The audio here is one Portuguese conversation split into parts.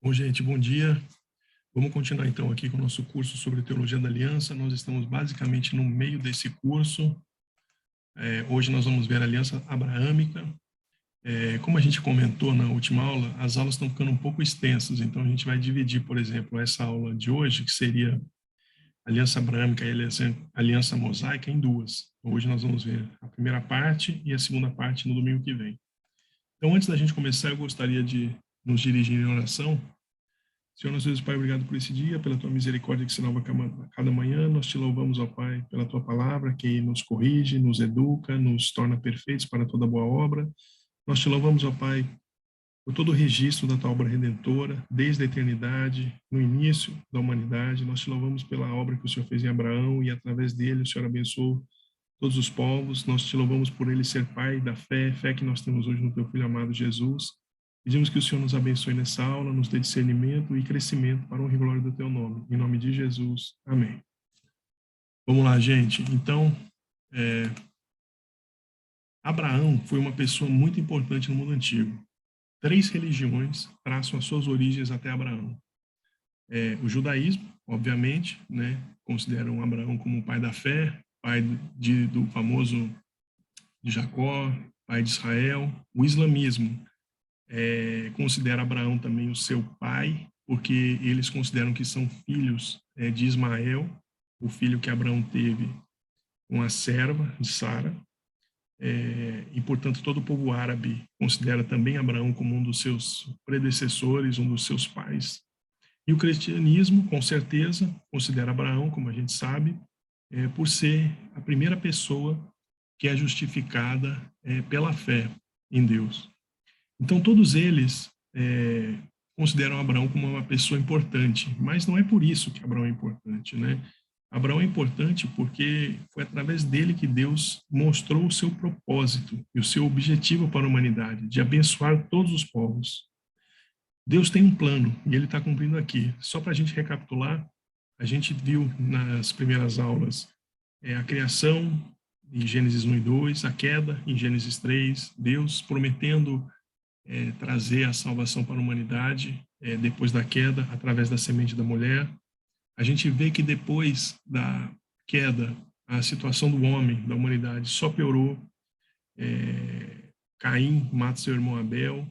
Bom, gente, bom dia. Vamos continuar então aqui com o nosso curso sobre Teologia da Aliança. Nós estamos basicamente no meio desse curso. Hoje nós vamos ver a Aliança Abraâmica. Como a gente comentou na última aula, as aulas estão ficando um pouco extensas, então a gente vai dividir, por exemplo, essa aula de hoje, que seria Aliança Abraâmica e Aliança Mosaica, em duas. Hoje nós vamos ver a primeira parte e a segunda parte no domingo que vem. Então, antes da gente começar, eu gostaria de nos dirigir em oração. Senhor, nosso Deus, Pai, obrigado por esse dia, pela tua misericórdia que se renova a cada manhã. Nós te louvamos, ó Pai, pela tua palavra, que nos corrige, nos educa, nos torna perfeitos para toda boa obra. Nós te louvamos, ó Pai, por todo o registro da tua obra redentora, desde a eternidade, no início da humanidade. Nós te louvamos pela obra que o Senhor fez em Abraão e, através dele, o Senhor abençoou todos os povos. Nós te louvamos por ele ser Pai da fé, fé que nós temos hoje no teu Filho amado Jesus. Pedimos que o Senhor nos abençoe nessa aula, nos dê discernimento e crescimento para a honra e glória do teu nome. Em nome de Jesus. Amém. Vamos lá, gente. Então, Abraão foi uma pessoa muito importante no mundo antigo. 3 religiões traçam as suas origens até Abraão. O judaísmo, obviamente, né, consideram Abraão como o pai da fé, pai do famoso de Jacó, pai de Israel. O islamismo considera Abraão também o seu pai, porque eles consideram que são filhos de Ismael, o filho que Abraão teve com a serva de Sara, e, portanto, todo o povo árabe considera também Abraão como um dos seus predecessores, um dos seus pais. E o cristianismo, com certeza, considera Abraão, como a gente sabe, por ser a primeira pessoa que é justificada pela fé em Deus. Então, todos eles consideram Abraão como uma pessoa importante, mas não é por isso que Abraão é importante, né? Abraão é importante porque foi através dele que Deus mostrou o seu propósito e o seu objetivo para a humanidade, de abençoar todos os povos. Deus tem um plano e ele está cumprindo aqui. Só para a gente recapitular, a gente viu nas primeiras aulas a criação, em Gênesis 1 e 2, a queda, em Gênesis 3, Deus prometendo trazer a salvação para a humanidade depois da queda, através da semente da mulher. A gente vê que depois da queda, a situação do homem, da humanidade, só piorou. Caim mata seu irmão Abel.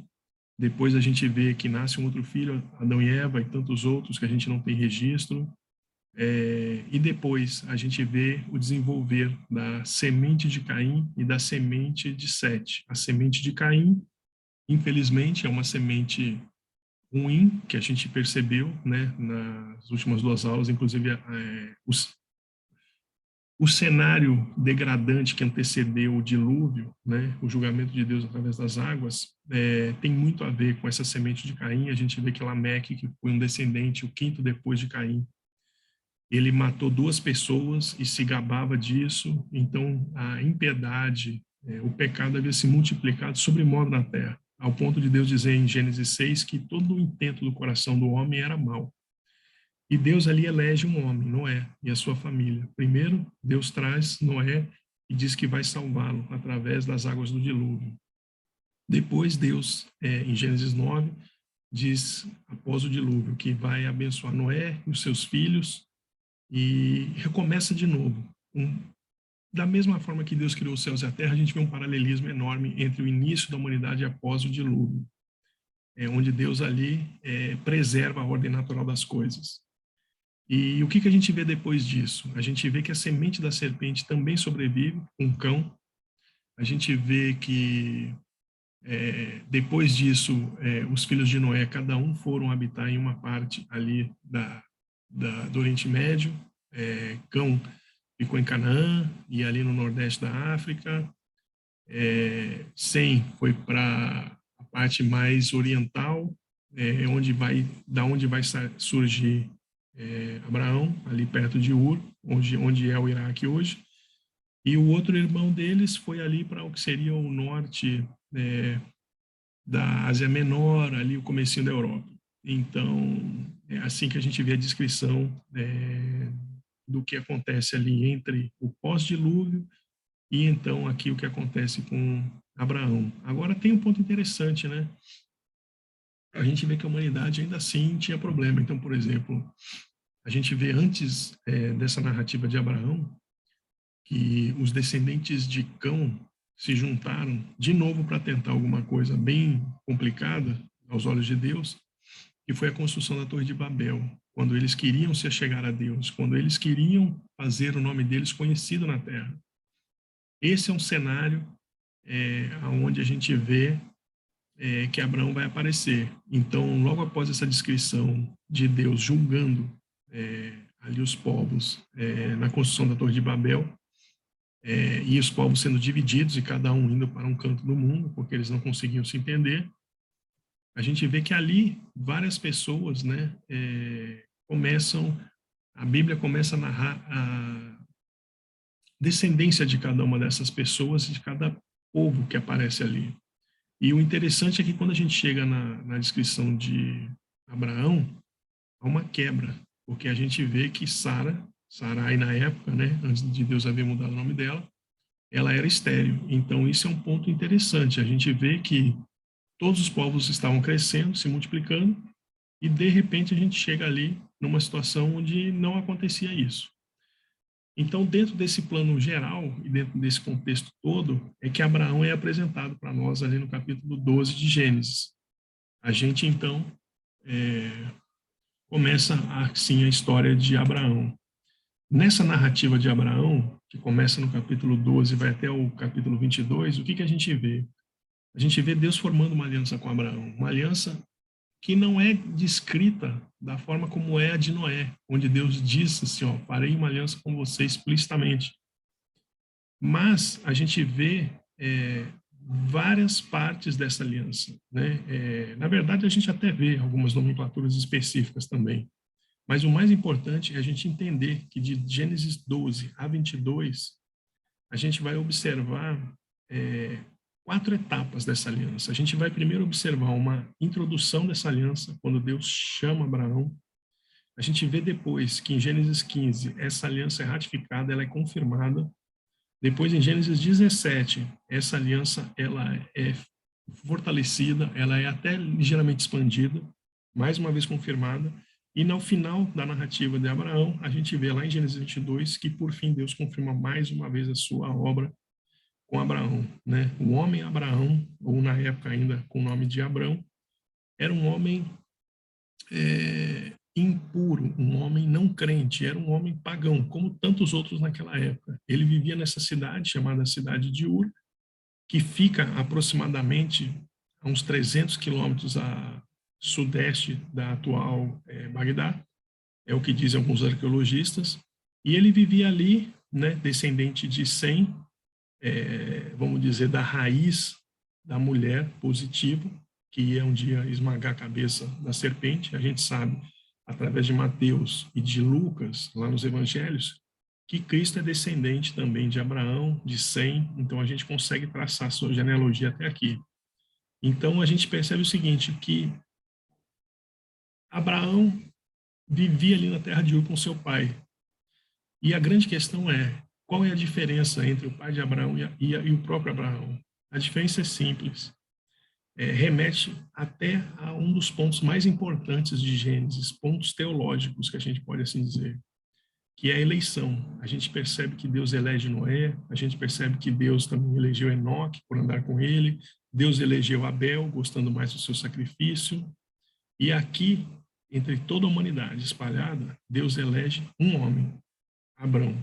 Depois a gente vê que nasce um outro filho, Adão e Eva, e tantos outros que a gente não tem registro. E depois a gente vê o desenvolver da semente de Caim e da semente de Sete. A semente de Caim, infelizmente, é uma semente ruim, que a gente percebeu, né, nas últimas 2 aulas, inclusive o cenário degradante que antecedeu o dilúvio, né, o julgamento de Deus através das águas, tem muito a ver com essa semente de Caim. A gente vê que Lameque, que foi um descendente, o quinto depois de Caim, ele matou 2 pessoas e se gabava disso. Então, a impiedade, o pecado havia se multiplicado sobremodo na terra, ao ponto de Deus dizer em Gênesis 6 que todo o intento do coração do homem era mau. E Deus ali elege um homem, Noé, e a sua família. Primeiro, Deus traz Noé e diz que vai salvá-lo através das águas do dilúvio. Depois, Deus, em Gênesis 9, diz, após o dilúvio, que vai abençoar Noé e os seus filhos, e recomeça de novo. Da mesma forma que Deus criou os céus e a terra, a gente vê um paralelismo enorme entre o início da humanidade e após o dilúvio, onde Deus ali preserva a ordem natural das coisas. E o que a gente vê depois disso? A gente vê que a semente da serpente também sobrevive, um cão. A gente vê que depois disso, os filhos de Noé, cada um foram habitar em uma parte ali do Oriente Médio. Cão ficou em Canaã e ali no nordeste da África. Sem foi para a parte mais oriental, da onde vai surgir Abraão, ali perto de Ur, onde é o Iraque hoje. E o outro irmão deles foi ali para o que seria o norte da Ásia Menor, ali o comecinho da Europa. Então, é assim que a gente vê a descrição do que acontece ali entre o pós-dilúvio e então aqui o que acontece com Abraão. Agora tem um ponto interessante, né? a gente vê que a humanidade ainda assim tinha problema. Então, por exemplo, a gente vê antes dessa narrativa de Abraão, que os descendentes de Cão se juntaram de novo para tentar alguma coisa bem complicada aos olhos de Deus, que foi a construção da Torre de Babel, quando eles queriam se achegar a Deus, quando eles queriam fazer o nome deles conhecido na terra. Esse é um cenário onde a gente vê que Abraão vai aparecer. Então, logo após essa descrição de Deus julgando ali os povos na construção da Torre de Babel, e os povos sendo divididos e cada um indo para um canto do mundo, porque eles não conseguiam se entender, a gente vê que ali várias pessoas, né, a Bíblia começa a narrar a descendência de cada uma dessas pessoas e de cada povo que aparece ali. E o interessante é que quando a gente chega na descrição de Abraão, há uma quebra, porque a gente vê que Sarai na época, né, antes de Deus haver mudado o nome dela, ela era estéril. Então isso é um ponto interessante. A gente vê que todos os povos estavam crescendo, se multiplicando, e de repente a gente chega ali numa situação onde não acontecia isso. Então, dentro desse plano geral e dentro desse contexto todo, é que Abraão é apresentado para nós ali no capítulo 12 de Gênesis. A gente, então, começa assim a história de Abraão. Nessa narrativa de Abraão, que começa no capítulo 12 e vai até o capítulo 22, o que a gente vê? A gente vê Deus formando uma aliança com Abraão, uma aliança que não é descrita da forma como é a de Noé, onde Deus disse assim, ó, farei uma aliança com você explicitamente. Mas a gente vê várias partes dessa aliança, né? Na verdade, a gente até vê algumas nomenclaturas específicas também. Mas o mais importante é a gente entender que de Gênesis 12 a 22, a gente vai observar 4 etapas dessa aliança. A gente vai primeiro observar uma introdução dessa aliança, quando Deus chama Abraão. A gente vê depois que em Gênesis 15, essa aliança é ratificada, ela é confirmada. Depois, em Gênesis 17, essa aliança ela é fortalecida, ela é até ligeiramente expandida, mais uma vez confirmada. E no final da narrativa de Abraão, a gente vê lá em Gênesis 22 que, por fim, Deus confirma mais uma vez a sua obra com Abraão, né? O homem Abraão, ou na época ainda com o nome de Abrão, era um homem impuro, um homem não crente, era um homem pagão, como tantos outros naquela época. Ele vivia nessa cidade chamada cidade de Ur, que fica aproximadamente a uns 300 quilômetros a sudeste da atual Bagdá, é o que dizem alguns arqueologistas, e ele vivia ali, né, descendente de Sem, vamos dizer, da raiz da mulher positivo, que ia um dia esmagar a cabeça da serpente. A gente sabe, através de Mateus e de Lucas, lá nos evangelhos, que Cristo é descendente também de Abraão, de Sem, então a gente consegue traçar sua genealogia até aqui. Então a gente percebe o seguinte, que Abraão vivia ali na terra de Ur com seu pai. E a grande questão é, qual é a diferença entre o pai de Abraão e o próprio Abraão? A diferença é simples. Remete até a um dos pontos mais importantes de Gênesis, pontos teológicos, que a gente pode assim dizer, que é a eleição. A gente percebe que Deus elege Noé, a gente percebe que Deus também elegeu Enoque por andar com ele, Deus elegeu Abel, gostando mais do seu sacrifício, e aqui, entre toda a humanidade espalhada, Deus elege um homem, Abrão.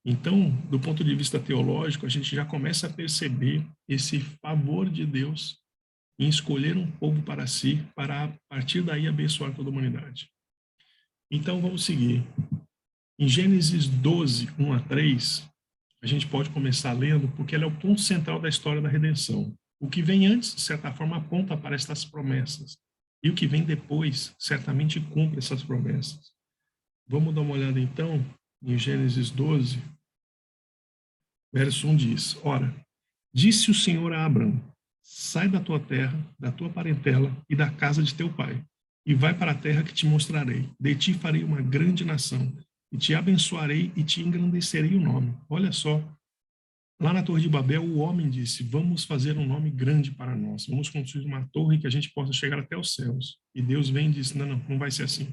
Então, do ponto de vista teológico, a gente já começa a perceber esse favor de Deus em escolher um povo para si, para a partir daí abençoar toda a humanidade. Então, vamos seguir. Em Gênesis 12, 1 a 3, a gente pode começar lendo, porque ela é o ponto central da história da redenção. O que vem antes, de certa forma, aponta para estas promessas. E o que vem depois, certamente cumpre essas promessas. Vamos dar uma olhada, então, em Gênesis 12, verso 1 diz, ora, disse o Senhor a Abrão, sai da tua terra, da tua parentela e da casa de teu pai, e vai para a terra que te mostrarei. De ti farei uma grande nação, e te abençoarei e te engrandecerei o nome. Olha só Lá na Torre de Babel, o homem disse: vamos fazer um nome grande para nós, vamos construir uma torre que a gente possa chegar até os céus. E Deus vem e diz: não, não, não vai ser assim.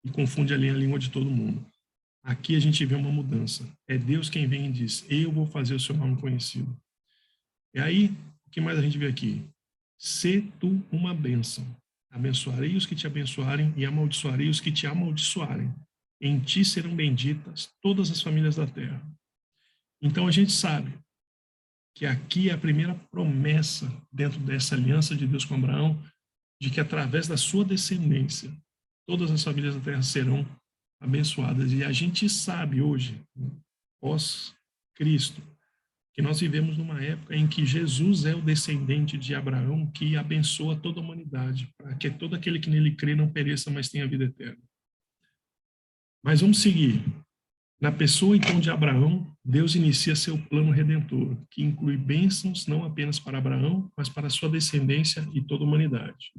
E confunde ali a língua de todo mundo. Aqui a gente vê uma mudança. É Deus quem vem e diz: eu vou fazer o seu nome conhecido. E aí, o que mais a gente vê aqui? Sê tu uma bênção. Abençoarei os que te abençoarem e amaldiçoarei os que te amaldiçoarem. Em ti serão benditas todas as famílias da terra. Então a gente sabe que aqui é a primeira promessa dentro dessa aliança de Deus com Abraão, de que através da sua descendência, todas as famílias da terra serão abençoadas. E a gente sabe hoje, pós-Cristo, que nós vivemos numa época em que Jesus é o descendente de Abraão que abençoa toda a humanidade, para que todo aquele que nele crê não pereça, mas tenha vida eterna. Mas vamos seguir. Na pessoa, então, de Abraão, Deus inicia seu plano redentor, que inclui bênçãos não apenas para Abraão, mas para sua descendência e toda a humanidade.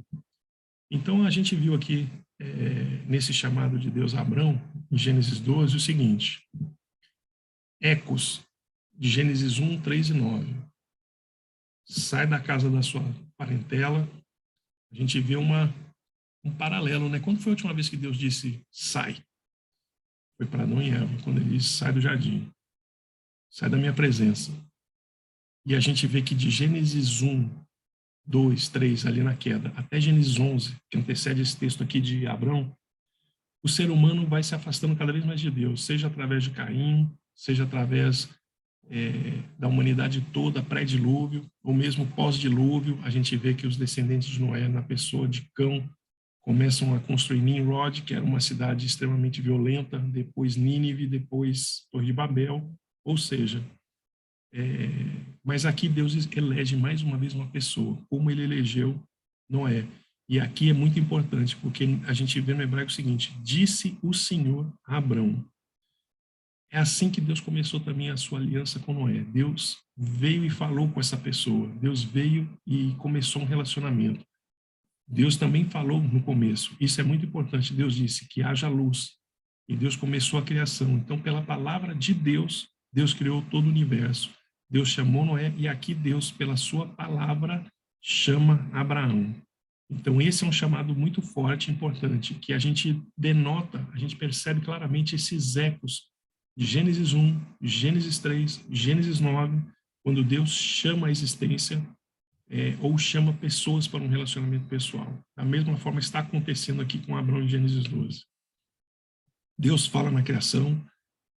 Então, a gente viu aqui, nesse chamado de Deus a Abraão, em Gênesis 12, o seguinte: ecos de Gênesis 1, 3 e 9. Sai da casa da sua parentela. A gente vê um paralelo, né? Quando foi a última vez que Deus disse sai? Foi para Adão e Eva, quando ele disse: sai do jardim, sai da minha presença. E a gente vê que de Gênesis 1, 2, 3, ali na queda, até Gênesis 11, que antecede esse texto aqui de Abrão, o ser humano vai se afastando cada vez mais de Deus, seja através de Caim, seja através da humanidade toda, pré-dilúvio, ou mesmo pós-dilúvio. A gente vê que os descendentes de Noé, na pessoa de Cão, começam a construir Nimrod, que era uma cidade extremamente violenta, depois Nínive, depois Torre de Babel, ou seja, mas aqui Deus elege mais uma vez uma pessoa, como ele elegeu Noé. E aqui é muito importante, porque a gente vê no hebraico o seguinte: disse o Senhor a Abrão. É assim que Deus começou também a sua aliança com Noé. Deus veio e falou com essa pessoa. Deus veio e começou um relacionamento. Deus também falou no começo. Isso é muito importante. Deus disse que haja luz. E Deus começou a criação. Então, pela palavra de Deus, Deus criou todo o universo. Deus chamou Noé e aqui Deus, pela sua palavra, chama Abraão. Então, esse é um chamado muito forte e importante, que a gente denota, a gente percebe claramente esses ecos de Gênesis 1, Gênesis 3, Gênesis 9, quando Deus chama a existência ou chama pessoas para um relacionamento pessoal. Da mesma forma está acontecendo aqui com Abraão em Gênesis 12. Deus fala na criação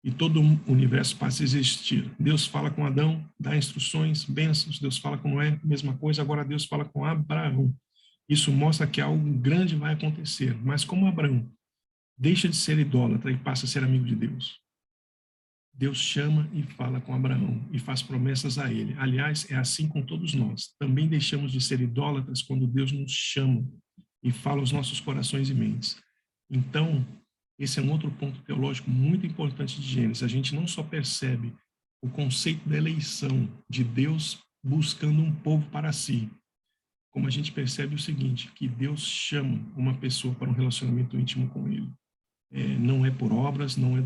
e todo o universo passa a existir. Deus fala com Adão, dá instruções, bênçãos. Deus fala com Noé, mesma coisa. Agora Deus fala com Abraão. Isso mostra que algo grande vai acontecer. Mas como Abraão deixa de ser idólatra e passa a ser amigo de Deus, Deus chama e fala com Abraão e faz promessas a ele. Aliás, é assim com todos nós. Também deixamos de ser idólatras quando Deus nos chama e fala aos nossos corações e mentes. Então, esse é um outro ponto teológico muito importante de Gênesis. A gente não só percebe o conceito da eleição, de Deus buscando um povo para si, como a gente percebe o seguinte, que Deus chama uma pessoa para um relacionamento íntimo com ele. Não é por obras, não é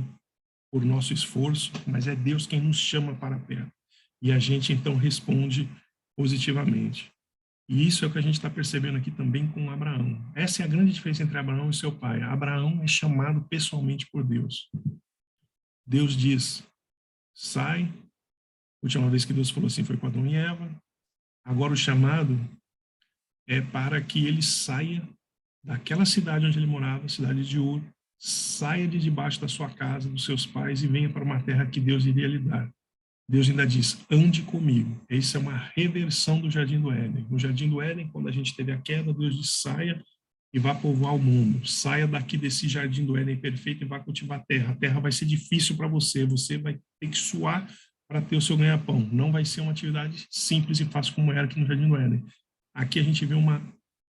por nosso esforço, mas é Deus quem nos chama para perto. E a gente, então, responde positivamente. E isso é o que a gente está percebendo aqui também com Abraão. Essa é a grande diferença entre Abraão e seu pai. Abraão é chamado pessoalmente por Deus. Deus diz, sai. A última vez que Deus falou assim foi com Adão e Eva. Agora o chamado é para que ele saia daquela cidade onde ele morava, a cidade de Ur, saia de debaixo da sua casa, dos seus pais, e venha para uma terra que Deus iria lhe dar. Deus ainda diz, ande comigo. Essa é uma reversão do Jardim do Éden. No Jardim do Éden, quando a gente teve a queda, Deus diz, saia e vá povoar o mundo. Saia daqui desse Jardim do Éden perfeito e vá cultivar a terra. A terra vai ser difícil para você. Você vai ter que suar para ter o seu ganha-pão. Não vai ser uma atividade simples e fácil como era aqui no Jardim do Éden. Aqui a gente vê uma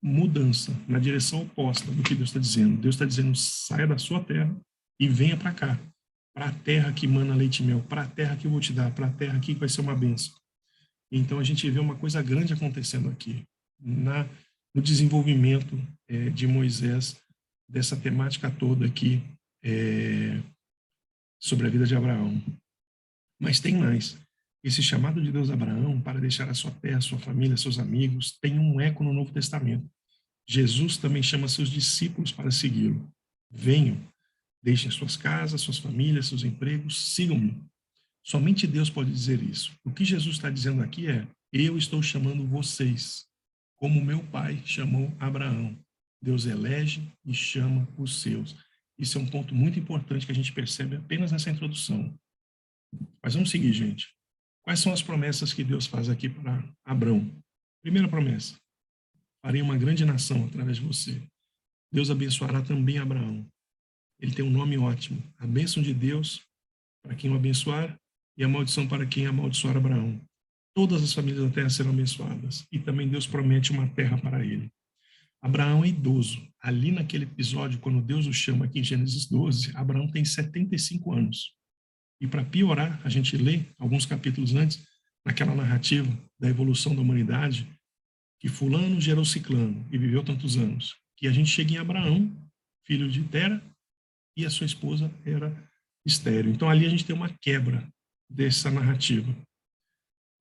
mudança na direção oposta do que Deus está dizendo. Deus está dizendo, saia da sua terra e venha para cá, para a terra que mana leite e mel, para a terra que eu vou te dar, para a terra que vai ser uma bênção. Então a gente vê uma coisa grande acontecendo aqui, no desenvolvimento de Moisés, dessa temática toda aqui sobre a vida de Abraão. Mas tem mais. Esse chamado de Deus a Abraão para deixar a sua terra, sua família, seus amigos, tem um eco no Novo Testamento. Jesus também chama seus discípulos para segui-lo. Venham, deixem suas casas, suas famílias, seus empregos, sigam-me. Somente Deus pode dizer isso. O que Jesus está dizendo aqui é: eu estou chamando vocês, como meu pai chamou Abraão. Deus elege e chama os seus. Isso é um ponto muito importante que a gente percebe apenas nessa introdução. Mas vamos seguir, gente. Quais são as promessas que Deus faz aqui para Abraão? Primeira promessa: farei uma grande nação através de você. Deus abençoará também Abraão. Ele tem um nome ótimo: a bênção de Deus para quem o abençoar e a maldição para quem amaldiçoar Abraão. Todas as famílias da terra serão abençoadas. E também Deus promete uma terra para ele. Abraão é idoso. Ali naquele episódio, quando Deus o chama aqui em Gênesis 12, Abraão tem 75 anos. E para piorar, a gente lê alguns capítulos antes, naquela narrativa da evolução da humanidade, que fulano gerou ciclano e viveu tantos anos. Que a gente chega em Abraão, filho de Tera, e a sua esposa era estéril. Então ali a gente tem uma quebra dessa narrativa.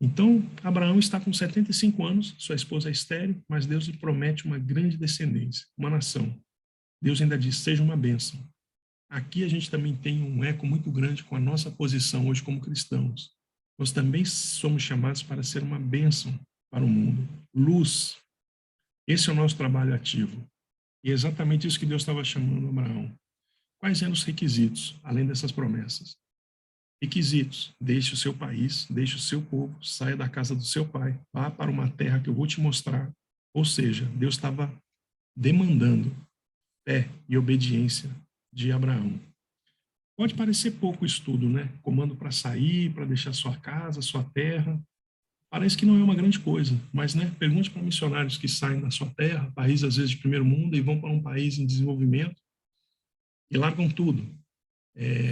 Então, Abraão está com 75 anos, sua esposa é estéril, mas Deus lhe promete uma grande descendência, uma nação. Deus ainda diz: seja uma bênção. Aqui a gente também tem um eco muito grande com a nossa posição hoje como cristãos. Nós também somos chamados para ser uma bênção para o mundo. Luz. Esse é o nosso trabalho ativo. E é exatamente isso que Deus estava chamando Abraão. Quais eram os requisitos, além dessas promessas? Requisitos: deixe o seu país, deixe o seu povo, saia da casa do seu pai, vá para uma terra que eu vou te mostrar. Ou seja, Deus estava demandando fé e obediência de Abraão. Pode parecer pouco estudo, né? Comando para sair, para deixar sua casa, sua terra. Parece que não é uma grande coisa, mas, né? Pergunte para missionários que saem da sua terra, país às vezes de primeiro mundo, e vão para um país em desenvolvimento e largam tudo.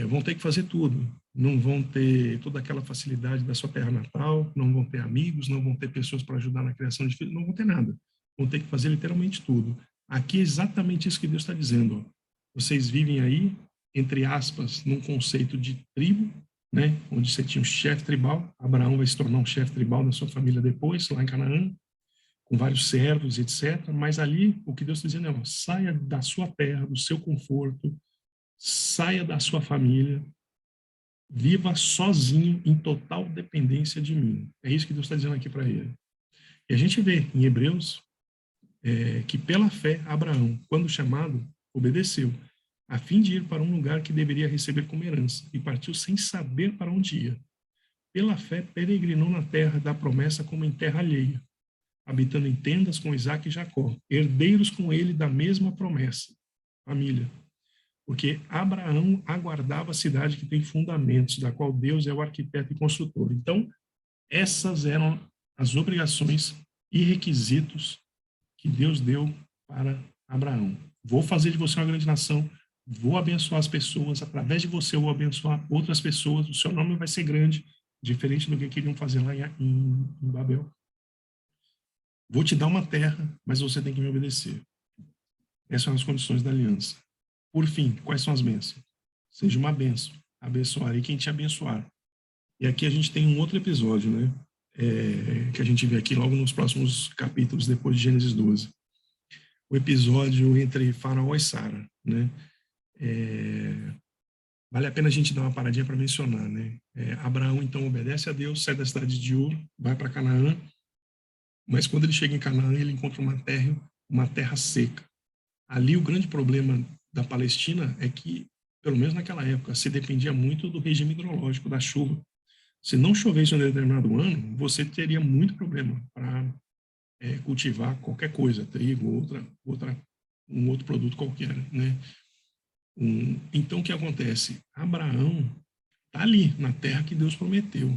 Vão ter que fazer tudo. Não vão ter toda aquela facilidade da sua terra natal, não vão ter amigos, não vão ter pessoas para ajudar na criação de filhos, não vão ter nada. Vão ter que fazer literalmente tudo. Aqui é exatamente isso que Deus está dizendo. Ó. Vocês vivem aí, entre aspas, num conceito de tribo, né? Onde você tinha um chefe tribal. Abraão vai se tornar um chefe tribal da sua família depois, lá em Canaã, com vários servos, etc. Mas ali, o que Deus está dizendo é: ó, saia da sua terra, do seu conforto, saia da sua família, viva sozinho em total dependência de mim. É isso que Deus está dizendo aqui para ele. E a gente vê em Hebreus que pela fé Abraão, quando chamado, obedeceu, a fim de ir para um lugar que deveria receber como herança, e partiu sem saber para onde ia. Pela fé peregrinou na terra da promessa como em terra alheia, habitando em tendas com Isaque e Jacó, herdeiros com ele da mesma promessa. Família. Porque Abraão aguardava a cidade que tem fundamentos, da qual Deus é o arquiteto e construtor. Então, essas eram as obrigações e requisitos que Deus deu para Abraão. Vou fazer de você uma grande nação, vou abençoar as pessoas, através de você eu vou abençoar outras pessoas, o seu nome vai ser grande, diferente do que queriam fazer lá em Babel. Vou te dar uma terra, mas você tem que me obedecer. Essas são as condições da aliança. Por fim, quais são as bênçãos? Seja uma bênção. Abençoarei quem te abençoar. E aqui a gente tem um outro episódio, né? Que a gente vê aqui logo nos próximos capítulos, depois de Gênesis 12. O episódio entre Faraó e Sara, né? Vale a pena a gente dar uma paradinha para mencionar, né? Abraão, então, obedece a Deus, sai da cidade de Ur, vai para Canaã, mas quando ele chega em Canaã, ele encontra uma terra seca. Ali o grande problema da Palestina é que, pelo menos naquela época, se dependia muito do regime hidrológico, da chuva. Se não chovesse em um determinado ano, você teria muito problema para cultivar qualquer coisa, trigo, um outro produto qualquer, né? Então, o que acontece? Abraão está ali, na terra que Deus prometeu.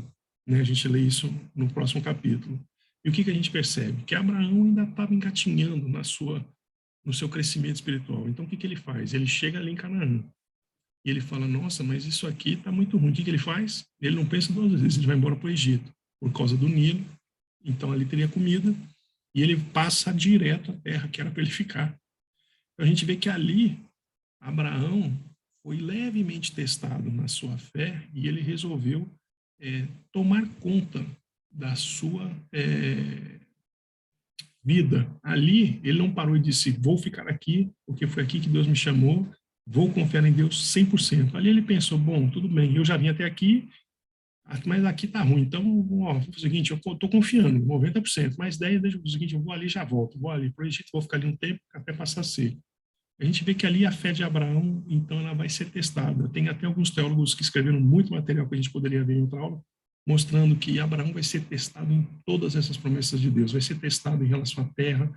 Né? A gente lê isso no próximo capítulo. E o que a gente percebe? Que Abraão ainda estava engatinhando no seu crescimento espiritual. Então, o que ele faz? Ele chega ali em Canaã. E ele fala: nossa, mas isso aqui está muito ruim. O que ele faz? Ele não pensa duas vezes, ele vai embora para o Egito, por causa do Nilo. Então, ali teria comida. E ele passa direto à terra que era para ele ficar. Então, a gente vê que ali, Abraão foi levemente testado na sua fé e ele resolveu tomar conta da sua vida. Ali, ele não parou e disse, vou ficar aqui, porque foi aqui que Deus me chamou, vou confiar em Deus 100%. Ali ele pensou, bom, tudo bem, eu já vim até aqui, mas aqui tá ruim, então, ó, vou fazer o seguinte, eu tô confiando, 90%, mais 10, deixa o seguinte, eu vou ali e já volto, vou ali para o Egito, vou ficar ali um tempo até passar seco. A gente vê que ali a fé de Abraão, então, ela vai ser testada. Tem até alguns teólogos que escreveram muito material que a gente poderia ver em outra aula, mostrando que Abraão vai ser testado em todas essas promessas de Deus. Vai ser testado em relação à terra,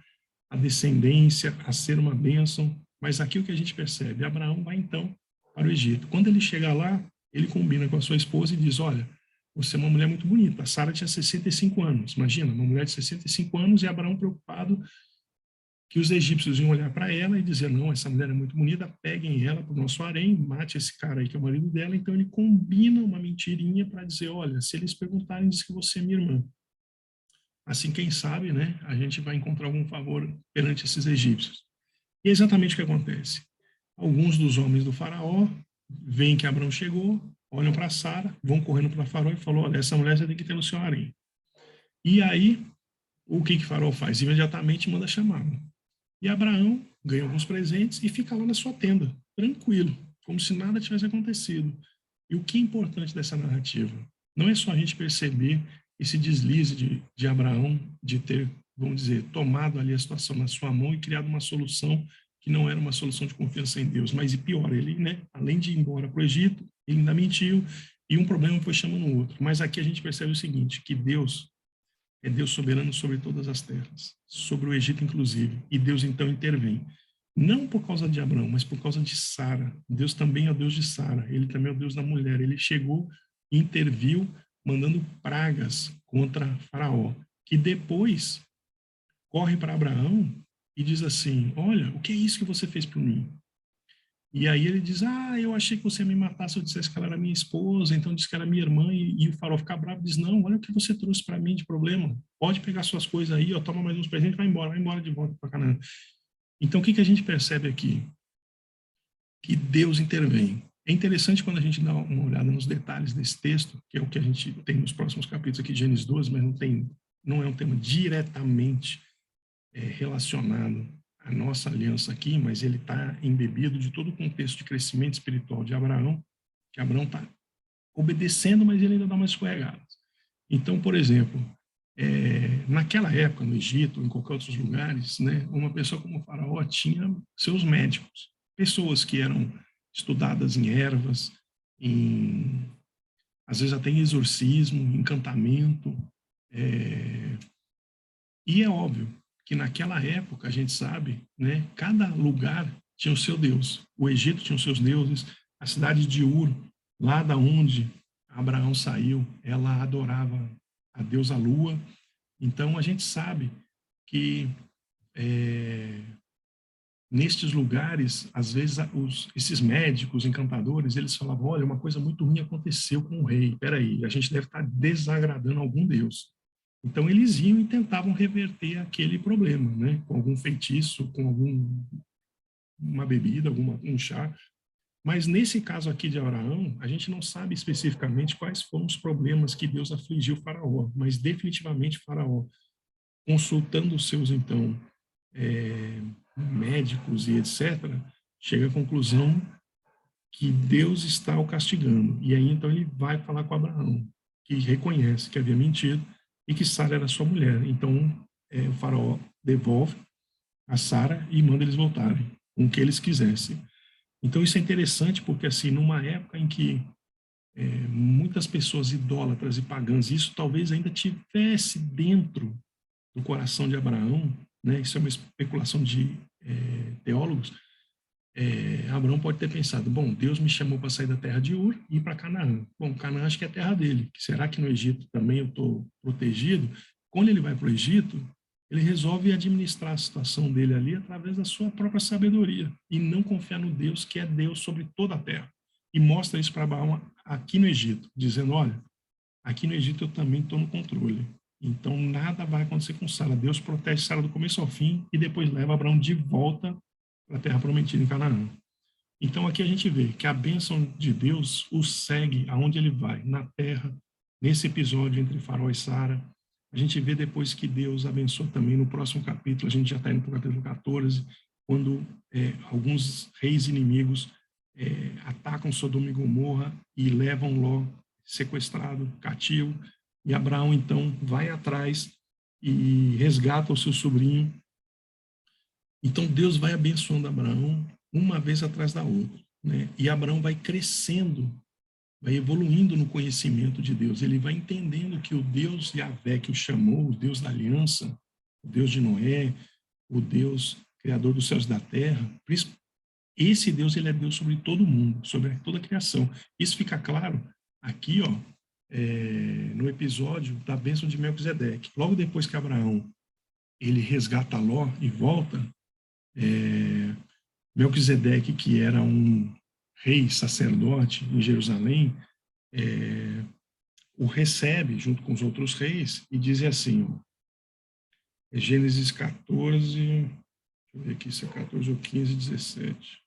à descendência, a ser uma bênção. Mas aqui o que a gente percebe, Abraão vai, então, para o Egito. Quando ele chega lá, ele combina com a sua esposa e diz, olha, você é uma mulher muito bonita. A Sara tinha 65 anos. Imagina, uma mulher de 65 anos e Abraão preocupado que os egípcios iam olhar para ela e dizer, não, essa mulher é muito bonita, peguem ela para o nosso harém, mate esse cara aí que é o marido dela. Então ele combina uma mentirinha para dizer, olha, se eles perguntarem, diz que você é minha irmã. Assim, quem sabe, né, a gente vai encontrar algum favor perante esses egípcios. E é exatamente o que acontece. Alguns dos homens do faraó veem que Abraão chegou, olham para Sara, vão correndo para o faraó e falam, olha, essa mulher você tem que ter no seu harém. E aí, o que o faraó faz? Imediatamente manda chamá-la. E Abraão ganha alguns presentes e fica lá na sua tenda, tranquilo, como se nada tivesse acontecido. E o que é importante dessa narrativa? Não é só a gente perceber esse deslize de Abraão, de ter, vamos dizer, tomado ali a situação na sua mão e criado uma solução que não era uma solução de confiança em Deus, mas e pior, ele, né, além de ir embora para o Egito, ele ainda mentiu e um problema foi chamando o outro. Mas aqui a gente percebe o seguinte, que Deus é Deus soberano sobre todas as terras, sobre o Egito inclusive. E Deus então intervém. Não por causa de Abraão, mas por causa de Sara. Deus também é o Deus de Sara. Ele também é o Deus da mulher. Ele chegou, interviu, mandando pragas contra Faraó, que depois corre para Abraão e diz assim, olha, o que é isso que você fez por mim? E aí ele diz, eu achei que você ia me matar se eu dissesse que ela era minha esposa, então disse que era minha irmã, e o faraó fica bravo e diz, não, olha o que você trouxe para mim de problema, pode pegar suas coisas aí, ó, toma mais uns presentes, vai embora de volta para Canaã. Então o que a gente percebe aqui? Que Deus intervém. É interessante quando a gente dá uma olhada nos detalhes desse texto, que é o que a gente tem nos próximos capítulos aqui de Gênesis 12, mas não é um tema diretamente relacionado à nossa aliança aqui, mas ele está embebido de todo o contexto de crescimento espiritual de Abraão, que Abraão está obedecendo, mas ele ainda dá uma escorregada. Então, por exemplo, naquela época, no Egito, em qualquer outros lugares, né, uma pessoa como o faraó tinha seus médicos, pessoas que eram estudadas em ervas, às vezes até em exorcismo, encantamento, e é óbvio que naquela época, a gente sabe, né, cada lugar tinha o seu Deus. O Egito tinha os seus deuses, a cidade de Ur, lá da onde Abraão saiu, ela adorava a deusa Lua. Então, a gente sabe que nestes lugares, às vezes, esses médicos, encantadores, eles falavam, olha, uma coisa muito ruim aconteceu com o rei, peraí, a gente deve estar desagradando algum deus. Então, eles iam e tentavam reverter aquele problema, né? Com algum feitiço, com uma bebida, um chá. Mas nesse caso aqui de Abraão, a gente não sabe especificamente quais foram os problemas que Deus afligiu Faraó, mas definitivamente Faraó, consultando os seus, então, médicos e etc., chega à conclusão que Deus está o castigando. E aí, então, ele vai falar com Abraão, que reconhece que havia mentido, e que Sara era sua mulher. Então, o faraó devolve a Sara e manda eles voltarem com o que eles quisessem. Então, isso é interessante porque, assim, numa época em que muitas pessoas idólatras e pagãs, isso talvez ainda tivesse dentro do coração de Abraão, né? Isso é uma especulação de teólogos, Abraão pode ter pensado, bom, Deus me chamou para sair da terra de Ur e ir para Canaã. Bom, Canaã acho que é a terra dele. Será que no Egito também eu estou protegido? Quando ele vai para o Egito, ele resolve administrar a situação dele ali através da sua própria sabedoria e não confiar no Deus que é Deus sobre toda a terra. E mostra isso para Abraão aqui no Egito, dizendo, olha, aqui no Egito eu também estou no controle. Então nada vai acontecer com Sara. Deus protege Sara do começo ao fim e depois leva Abraão de volta para a terra prometida em Canaã. Então aqui a gente vê que a bênção de Deus o segue aonde ele vai, na terra, nesse episódio entre Faraó e Sara. A gente vê depois que Deus abençoa também no próximo capítulo, a gente já está indo para o capítulo 14, quando alguns reis inimigos atacam Sodoma e Gomorra e levam Ló sequestrado, cativo, e Abraão então vai atrás e resgata o seu sobrinho. Então Deus vai abençoando Abraão uma vez atrás da outra, né? E Abraão vai crescendo, vai evoluindo no conhecimento de Deus. Ele vai entendendo que o Deus Yahvé que o chamou, o Deus da aliança, o Deus de Noé, o Deus criador dos céus e da terra, esse Deus, ele é Deus sobre todo mundo, sobre toda a criação. Isso fica claro aqui, ó, no episódio da bênção de Melquisedeque. Logo depois que Abraão ele resgata Ló e volta, Melquisedeque, que era um rei sacerdote em Jerusalém, o recebe junto com os outros reis e diz assim, ó, Gênesis 14, deixa eu ver aqui se é 14 ou 15, 17.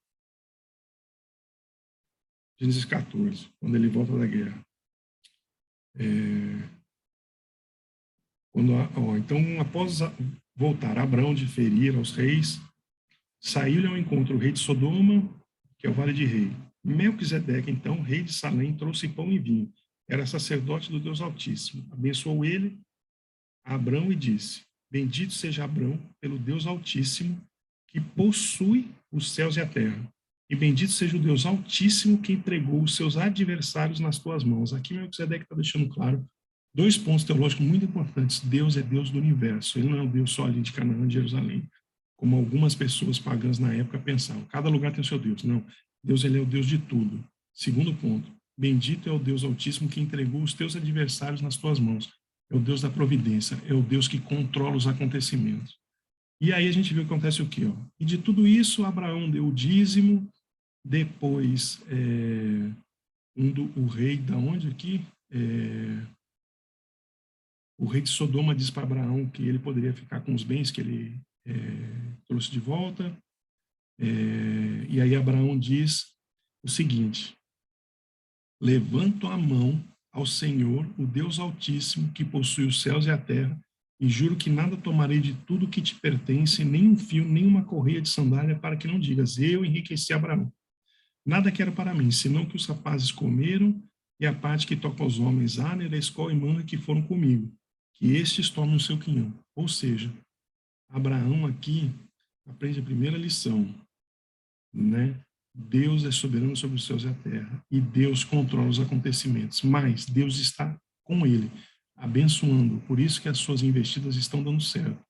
Gênesis 14, quando ele volta da guerra. Então, após voltar Abrão de ferir aos reis, saiu-lhe ao encontro o rei de Sodoma, que é o vale de Rei. Melquisedeque, então, rei de Salém, trouxe pão e vinho. Era sacerdote do Deus Altíssimo. Abençoou ele a Abrão e disse, bendito seja Abrão pelo Deus Altíssimo, que possui os céus e a terra. E bendito seja o Deus Altíssimo que entregou os seus adversários nas tuas mãos. Aqui Melquisedeque está deixando claro dois pontos teológicos muito importantes. Deus é Deus do universo. Ele não é o Deus só ali de Canaã, de Jerusalém, como algumas pessoas pagãs na época pensavam. Cada lugar tem o seu Deus. Não. Deus, ele é o Deus de tudo. Segundo ponto. Bendito é o Deus Altíssimo que entregou os teus adversários nas tuas mãos. É o Deus da providência. É o Deus que controla os acontecimentos. E aí a gente vê o que acontece o quê? Ó? E de tudo isso, Abraão deu o dízimo. Depois, o rei da onde aqui? O rei de Sodoma diz para Abraão que ele poderia ficar com os bens que ele trouxe de volta. E aí Abraão diz o seguinte, levanto a mão ao Senhor, o Deus Altíssimo, que possui os céus e a terra, e juro que nada tomarei de tudo que te pertence, nem um fio, nem uma correia de sandália, para que não digas, eu enriqueci Abraão. Nada quero para mim, senão que os rapazes comeram, e a parte que toca aos homens, Aner, Escol e Manra, que foram comigo, que estes tomem o seu quinhão. Ou seja, Abraão aqui aprende a primeira lição, né? Deus é soberano sobre os céus e a terra, e Deus controla os acontecimentos, mas Deus está com ele, abençoando, por isso que as suas investidas estão dando certo.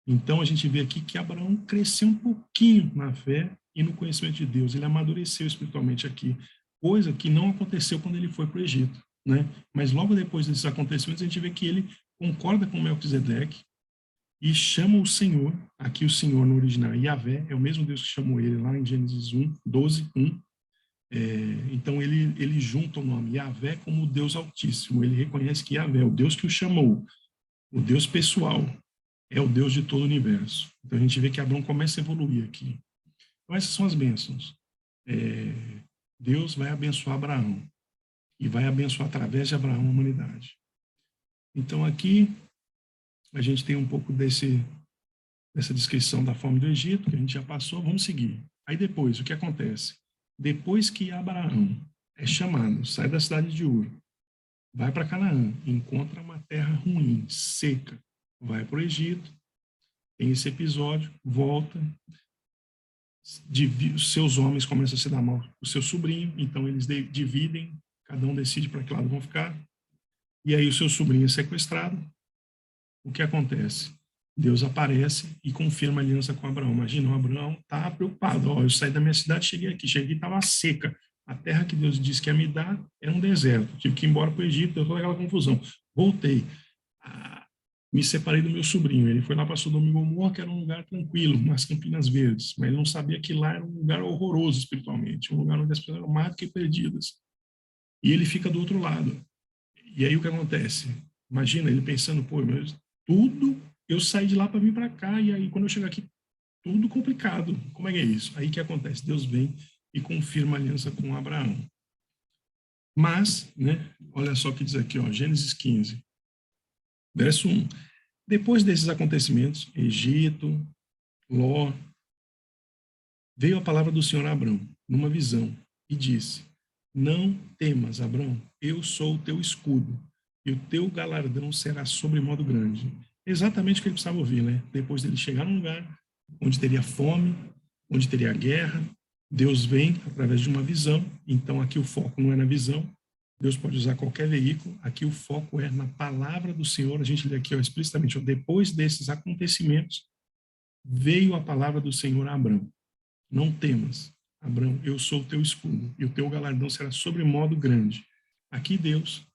Então a gente vê aqui que Abraão cresceu um pouquinho na fé e no conhecimento de Deus, ele amadureceu espiritualmente aqui, coisa que não aconteceu quando ele foi para o Egito, né? Mas logo depois desses acontecimentos a gente vê que ele concorda com Melquisedeque e chama o Senhor, aqui o Senhor no original, Yahvé, é o mesmo Deus que chamou ele lá em Gênesis 12, 1. Então ele junta o nome Yahvé como o Deus Altíssimo, ele reconhece que Yahvé é o Deus que o chamou, o Deus pessoal, é o Deus de todo o universo. Então a gente vê que Abraão começa a evoluir aqui. Então essas são as bênçãos. Deus vai abençoar Abraão e vai abençoar através de Abraão a humanidade. Então aqui a gente tem um pouco dessa descrição da fome do Egito, que a gente já passou, vamos seguir. Aí depois, o que acontece? Depois que Abraão é chamado, sai da cidade de Ur, vai para Canaã, encontra uma terra ruim, seca, vai para o Egito, tem esse episódio, volta, os seus homens começam a se dar mal com o seu sobrinho, então eles dividem, cada um decide para que lado vão ficar, e aí o seu sobrinho é sequestrado. O que acontece? Deus aparece e confirma a aliança com Abraão. Imagina, o Abraão está preocupado. Eu saí da minha cidade, cheguei aqui estava seca. A terra que Deus disse que ia me dar era um deserto. Tive que ir embora para o Egito, deu toda aquela confusão. Voltei. Me separei do meu sobrinho. Ele foi lá para Sodoma e Gomorra, que era um lugar tranquilo, umas Campinas Verdes. Mas ele não sabia que lá era um lugar horroroso espiritualmente, um lugar onde as pessoas eram mais do que perdidas. E ele fica do outro lado. E aí o que acontece? Imagina ele pensando, mas tudo, eu saí de lá para vir para cá, e aí quando eu chego aqui, tudo complicado. Como é que é isso? Aí que acontece? Deus vem e confirma a aliança com Abraão. Mas, né, olha só o que diz aqui, ó, Gênesis 15, verso 1. Depois desses acontecimentos, Egito, Ló, veio a palavra do Senhor a Abrão, numa visão, e disse: Não temas, Abrão, eu sou o teu escudo, e o teu galardão será sobremodo grande. Exatamente o que ele precisava ouvir, né? Depois dele chegar num lugar onde teria fome, onde teria guerra, Deus vem através de uma visão. Então aqui o foco não é na visão, Deus pode usar qualquer veículo, aqui o foco é na palavra do Senhor. A gente lê aqui ó, explicitamente, ó, depois desses acontecimentos, veio a palavra do Senhor a Abrão. Não temas, Abrão, eu sou o teu escudo, e o teu galardão será sobremodo grande. Aqui Deus,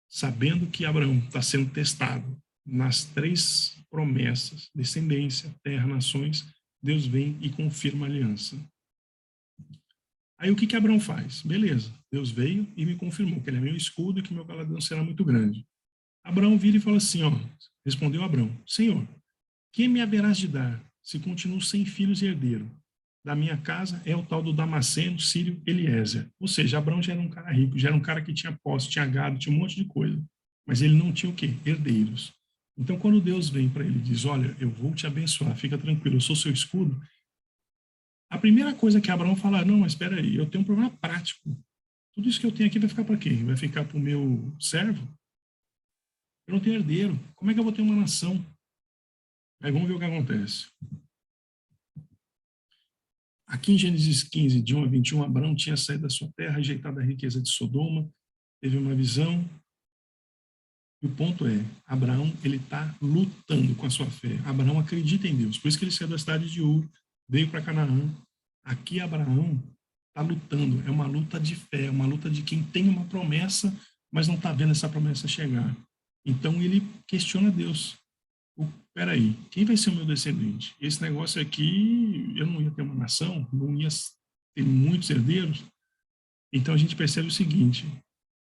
sabendo que Abraão está sendo testado nas 3 promessas, descendência, terra, nações, Deus vem e confirma a aliança. Aí o que Abraão faz? Beleza, Deus veio e me confirmou que ele é meu escudo e que meu galardão será muito grande. Abraão vira e fala assim, ó, respondeu Abraão, Senhor, que me haverás de dar se continuo sem filhos e herdeiro? Da minha casa é o tal do Damasceno, Sírio, Eliezer. Ou seja, Abraão já era um cara rico, já era um cara que tinha posse, tinha gado, tinha um monte de coisa. Mas ele não tinha o quê? Herdeiros. Então, quando Deus vem para ele e diz, olha, eu vou te abençoar, fica tranquilo, eu sou seu escudo, a primeira coisa que Abraão fala, não, mas espera aí, eu tenho um problema prático. Tudo isso que eu tenho aqui vai ficar para quê? Vai ficar para o meu servo? Eu não tenho herdeiro. Como é que eu vou ter uma nação? Aí vamos ver o que acontece. Aqui em Gênesis 15, de 1 a 21, Abraão tinha saído da sua terra, rejeitado a riqueza de Sodoma, teve uma visão. E o ponto é, Abraão, ele está lutando com a sua fé. Abraão acredita em Deus. Por isso que ele saiu da cidade de Ur, veio para Canaã. Aqui Abraão está lutando. É uma luta de fé, é uma luta de quem tem uma promessa, mas não está vendo essa promessa chegar. Então ele questiona Deus. Peraí, quem vai ser o meu descendente? Esse negócio aqui, eu não ia ter uma nação, não ia ter muitos herdeiros. Então a gente percebe o seguinte,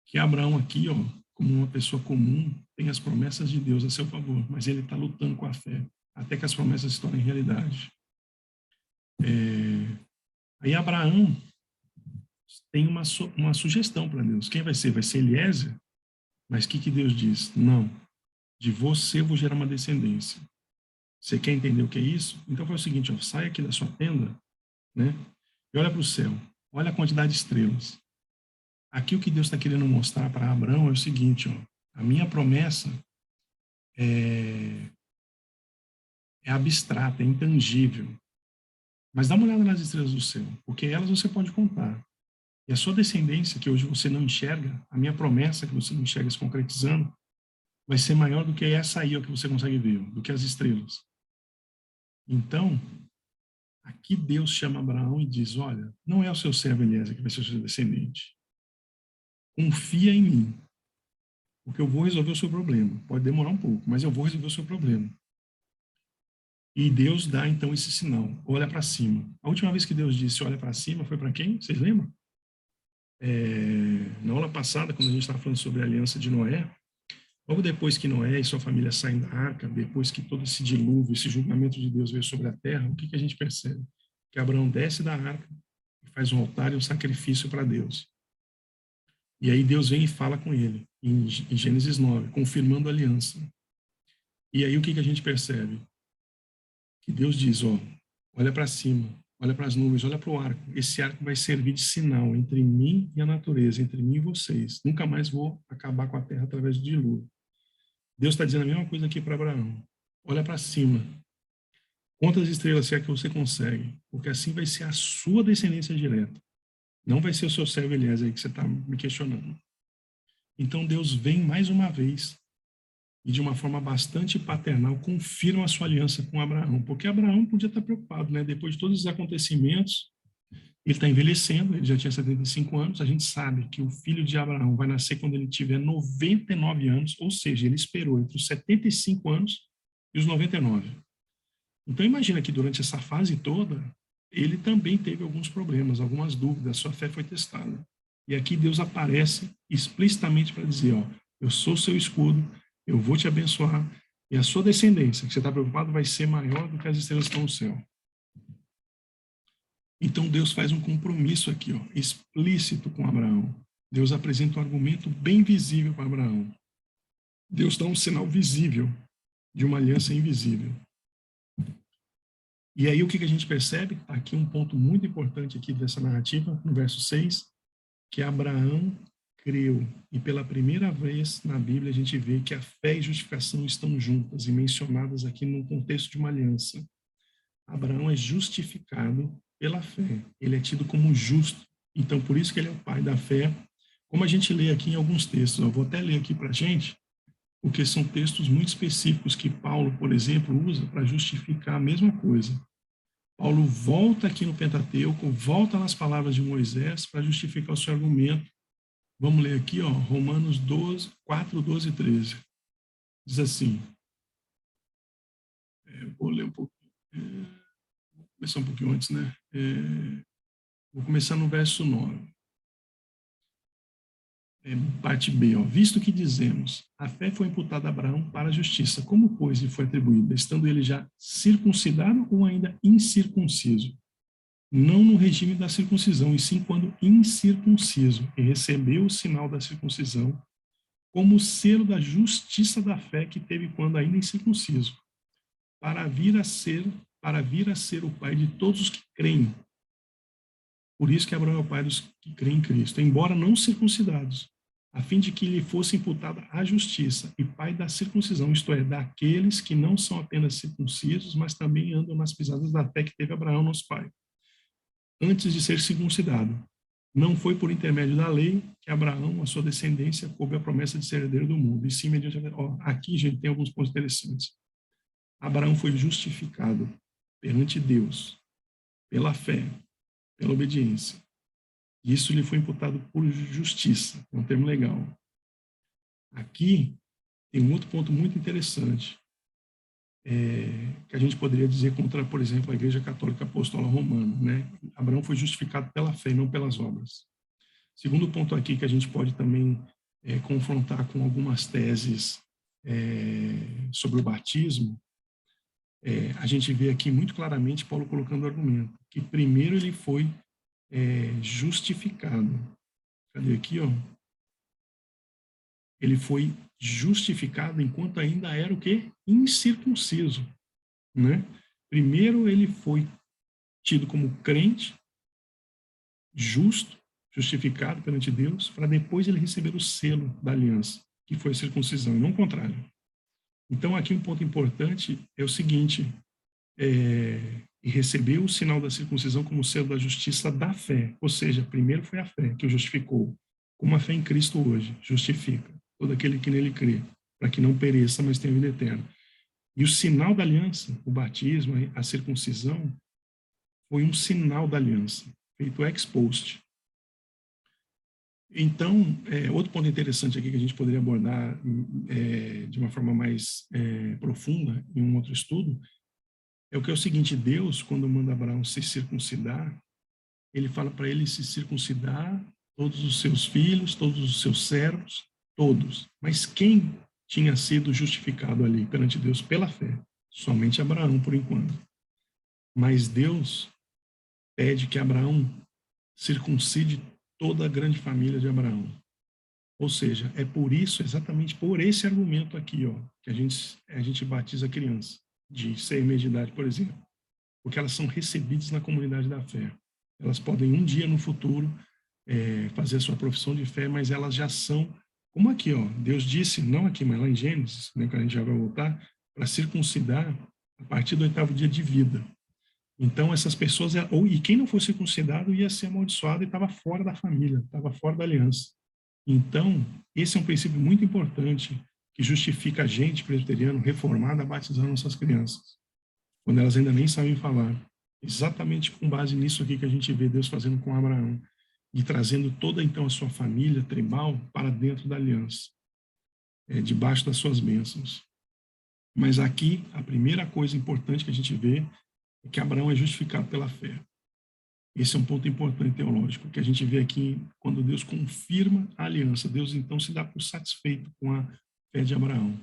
que Abraão aqui, ó, como uma pessoa comum, tem as promessas de Deus a seu favor, mas ele está lutando com a fé, até que as promessas se tornem realidade. Aí Abraão tem uma sugestão para Deus. Quem vai ser? Vai ser Eliezer? Mas o que Deus diz? Não, de você eu vou gerar uma descendência. Você quer entender o que é isso? Então foi o seguinte, ó, sai aqui da sua tenda, né? E olha para o céu, olha a quantidade de estrelas. Aqui o que Deus está querendo mostrar para Abraão é o seguinte, ó, a minha promessa é abstrata, é intangível. Mas dá uma olhada nas estrelas do céu, porque elas você pode contar. E a sua descendência, que hoje você não enxerga, a minha promessa que você não enxerga se concretizando, vai ser maior do que essa aí ó, que você consegue ver, do que as estrelas. Então, aqui Deus chama Abraão e diz, olha, não é o seu servo Eliezer que vai ser o seu descendente. Confia em mim, porque eu vou resolver o seu problema. Pode demorar um pouco, mas eu vou resolver o seu problema. E Deus dá, então, esse sinal. Olha para cima. A última vez que Deus disse olha para cima foi para quem? Vocês lembram? Na aula passada, quando a gente estava falando sobre a aliança de Noé, logo depois que Noé e sua família saem da arca, depois que todo esse dilúvio, esse julgamento de Deus veio sobre a terra, o que a gente percebe? Que Abraão desce da arca e faz um altar e um sacrifício para Deus. E aí Deus vem e fala com ele, em Gênesis 9, confirmando a aliança. E aí o que a gente percebe? Que Deus diz, ó, olha para cima, olha para as nuvens, olha para o arco. Esse arco vai servir de sinal entre mim e a natureza, entre mim e vocês. Nunca mais vou acabar com a terra através do dilúvio. Deus está dizendo a mesma coisa aqui para Abraão. Olha para cima. Conta as estrelas se é que você consegue, porque assim vai ser a sua descendência direta. Não vai ser o seu servo Eliezer aí que você está me questionando. Então Deus vem mais uma vez e de uma forma bastante paternal confirma a sua aliança com Abraão, porque Abraão podia estar preocupado, né? Depois de todos os acontecimentos, ele está envelhecendo, ele já tinha 75 anos, a gente sabe que o filho de Abraão vai nascer quando ele tiver 99 anos, ou seja, ele esperou entre os 75 anos e os 99. Então imagina que durante essa fase toda, ele também teve alguns problemas, algumas dúvidas, sua fé foi testada. E aqui Deus aparece explicitamente para dizer, ó, eu sou seu escudo, eu vou te abençoar, e a sua descendência, que você está preocupado, vai ser maior do que as estrelas que estão no céu. Então Deus faz um compromisso aqui, ó, explícito com Abraão. Deus apresenta um argumento bem visível para Abraão. Deus dá um sinal visível de uma aliança invisível. E aí o que a gente percebe? Aqui um ponto muito importante aqui dessa narrativa, no verso 6, que Abraão creu. E pela primeira vez na Bíblia a gente vê que a fé e justificação estão juntas e mencionadas aqui no contexto de uma aliança. Abraão é justificado pela fé. Ele é tido como justo. Então, por isso que ele é o pai da fé. Como a gente lê aqui em alguns textos, eu vou até ler aqui para a gente, porque são textos muito específicos que Paulo, por exemplo, usa para justificar a mesma coisa. Paulo volta aqui no Pentateuco, volta nas palavras de Moisés para justificar o seu argumento. Vamos ler aqui, ó, Romanos 12, 4, 12 e 13. Diz assim, vou ler um pouquinho, vou começar um pouquinho antes, né? Vou começar no verso 9. Parte B, ó. Visto que dizemos, a fé foi imputada a Abraão para a justiça, como, pois, lhe foi atribuída, estando ele já circuncidado ou ainda incircunciso? Não no regime da circuncisão, e sim quando incircunciso, e recebeu o sinal da circuncisão, como o selo da justiça da fé que teve quando ainda incircunciso, para vir a ser o pai de todos os que creem. Por isso que Abraão é o pai dos que creem em Cristo, embora não circuncidados, a fim de que lhe fosse imputada a justiça, e pai da circuncisão, isto é, daqueles que não são apenas circuncisos, mas também andam nas pisadas da fé que teve Abraão, nosso pai, antes de ser circuncidado. Não foi por intermédio da lei que Abraão, a sua descendência, coube a promessa de ser herdeiro do mundo. E sim, mediante aqui, gente, tem alguns pontos interessantes. Abraão foi justificado perante Deus pela fé, pela obediência. Isso lhe foi imputado por justiça, é um termo legal. Aqui tem um outro ponto muito interessante, que a gente poderia dizer contra, por exemplo, a Igreja Católica Apostólica Romana, né? Abraão foi justificado pela fé e não pelas obras. Segundo ponto aqui que a gente pode também confrontar com algumas teses sobre o batismo, a gente vê aqui muito claramente Paulo colocando o argumento que primeiro ele foi justificado. Cadê aqui, ó? Ele foi justificado enquanto ainda era o quê? Incircunciso, né? Primeiro ele foi tido como crente, justo, justificado perante Deus, para depois ele receber o selo da aliança, que foi a circuncisão, e não o contrário. Então, aqui um ponto importante é o seguinte, e recebeu o sinal da circuncisão como selo da justiça da fé, ou seja, primeiro foi a fé que o justificou, como a fé em Cristo hoje justifica todo aquele que nele crê, para que não pereça, mas tenha vida eterna. E o sinal da aliança, o batismo, a circuncisão, foi um sinal da aliança, feito ex post. Então, outro ponto interessante aqui que a gente poderia abordar de uma forma mais profunda em um outro estudo, é o seguinte, Deus, quando manda Abraão se circuncidar, ele fala para ele se circuncidar todos os seus filhos, todos os seus servos, todos. Mas quem tinha sido justificado ali perante Deus pela fé? Somente Abraão, por enquanto. Mas Deus pede que Abraão circuncide toda a grande família de Abraão. Ou seja, é por isso, exatamente por esse argumento aqui, ó, que a gente batiza a criança de 6 meses de idade, por exemplo, porque elas são recebidas na comunidade da fé. Elas podem um dia no futuro fazer a sua profissão de fé, mas elas já são, como aqui, ó, Deus disse, não aqui, mas lá em Gênesis, né, que a gente já vai voltar, para circuncidar a partir do 8º dia de vida. Então, essas pessoas, e quem não fosse circuncidado ia ser amaldiçoado e estava fora da família, estava fora da aliança. Então, esse é um princípio muito importante que justifica a gente, presbiteriano, reformado, a batizar nossas crianças, quando elas ainda nem sabem falar. Exatamente com base nisso aqui que a gente vê Deus fazendo com Abraão e trazendo toda, então, a sua família tribal para dentro da aliança, debaixo das suas bênçãos. Mas aqui, a primeira coisa importante que a gente vê é que Abraão é justificado pela fé. Esse é um ponto importante teológico, que a gente vê aqui quando Deus confirma a aliança. Deus, então, se dá por satisfeito com a fé de Abraão.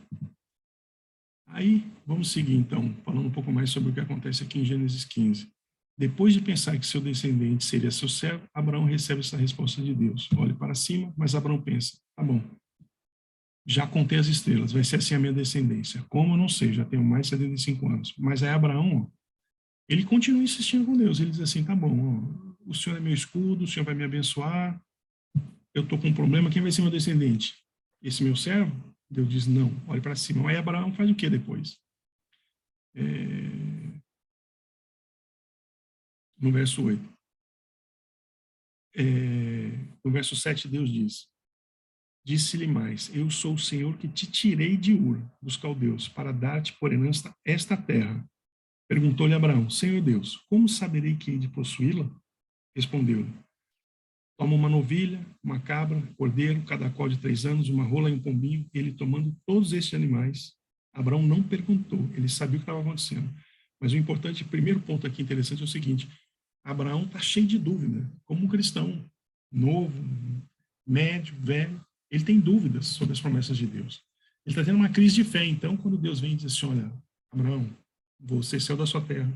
Aí, vamos seguir, então, falando um pouco mais sobre o que acontece aqui em Gênesis 15. Depois de pensar que seu descendente seria seu servo, Abraão recebe essa resposta de Deus. Olhe para cima, mas Abraão pensa, tá bom, já contei as estrelas, vai ser assim a minha descendência. Como eu não sei, já tenho mais de 75 anos. Mas aí Abraão, ó, ele continua insistindo com Deus. Ele diz assim, tá bom, ó, o Senhor é meu escudo, o Senhor vai me abençoar, eu estou com um problema, quem vai ser meu descendente? Esse meu servo? Deus diz, não, olhe para cima. Aí Abraão faz o que depois? No verso 8. No verso 7, Deus diz, disse-lhe mais, eu sou o Senhor que te tirei de Ur, dos caldeus, para dar-te por herança esta terra. Perguntou-lhe Abraão, Senhor Deus, como saberei que hei de possuí-la? Respondeu-lhe, toma uma novilha, uma cabra, cordeiro, cada qual de 3 anos, uma rola e um pombinho. Ele tomando todos estes animais, Abraão não perguntou, ele sabia o que estava acontecendo. Mas o importante, o primeiro ponto aqui interessante é o seguinte, Abraão está cheio de dúvida, como um cristão novo, médio, velho, ele tem dúvidas sobre as promessas de Deus. Ele está tendo uma crise de fé, então quando Deus vem e diz assim, olha, Abraão, você saiu da sua terra,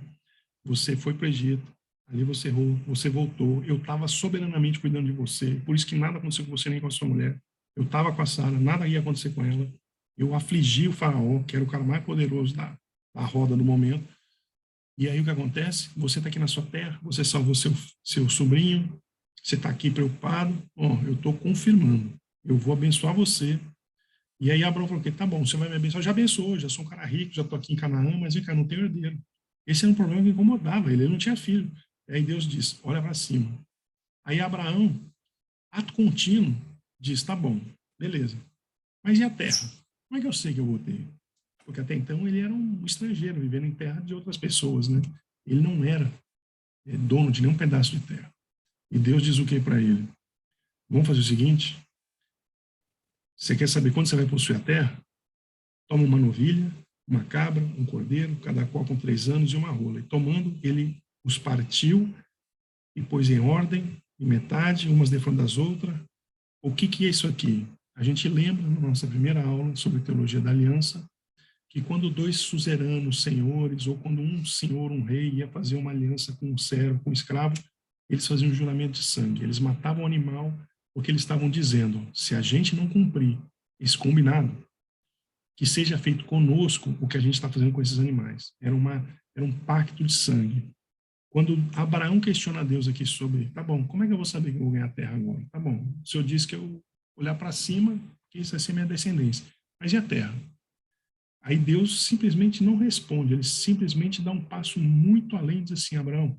você foi para o Egito, ali você errou, você voltou, eu estava soberanamente cuidando de você, por isso que nada aconteceu com você nem com a sua mulher, eu estava com a Sara, nada ia acontecer com ela, eu afligi o faraó, que era o cara mais poderoso da roda do momento, e aí o que acontece? Você está aqui na sua terra, você salvou seu sobrinho, você está aqui preocupado, ó, eu estou confirmando, eu vou abençoar você. E aí Abraão falou que tá bom, você vai me abençoar, já abençoou, já sou um cara rico, já estou aqui em Canaã, mas vem cá, não tenho herdeiro. Esse era um problema que incomodava ele não tinha filho. E aí Deus diz, olha para cima. Aí Abraão, ato contínuo, diz, tá bom, beleza. Mas e a terra? Como é que eu sei que eu vou ter? Porque até então ele era um estrangeiro, vivendo em terra de outras pessoas, né? Ele não era dono de nenhum pedaço de terra. E Deus diz o que para ele? Vamos fazer o seguinte, você quer saber quando você vai possuir a terra? Toma uma novilha, uma cabra, um cordeiro, cada qual com 3 anos e uma rola. E tomando, ele os partiu e pôs em ordem, em metade, umas defronte das outras. O que é isso aqui? A gente lembra, na nossa primeira aula sobre teologia da aliança, que quando 2 suzeranos, senhores, ou quando um senhor, um rei, ia fazer uma aliança com um servo, com um escravo, eles faziam um juramento de sangue. Eles matavam o animal porque eles estavam dizendo, se a gente não cumprir esse combinado, que seja feito conosco o que a gente está fazendo com esses animais. Era um pacto de sangue. Quando Abraão questiona a Deus aqui sobre, tá bom, como é que eu vou saber que eu vou ganhar a terra agora? Tá bom, o Senhor disse que eu olhar para cima, que isso vai ser minha descendência. Mas e a terra? Aí Deus simplesmente não responde, ele simplesmente dá um passo muito além e diz assim, Abraão,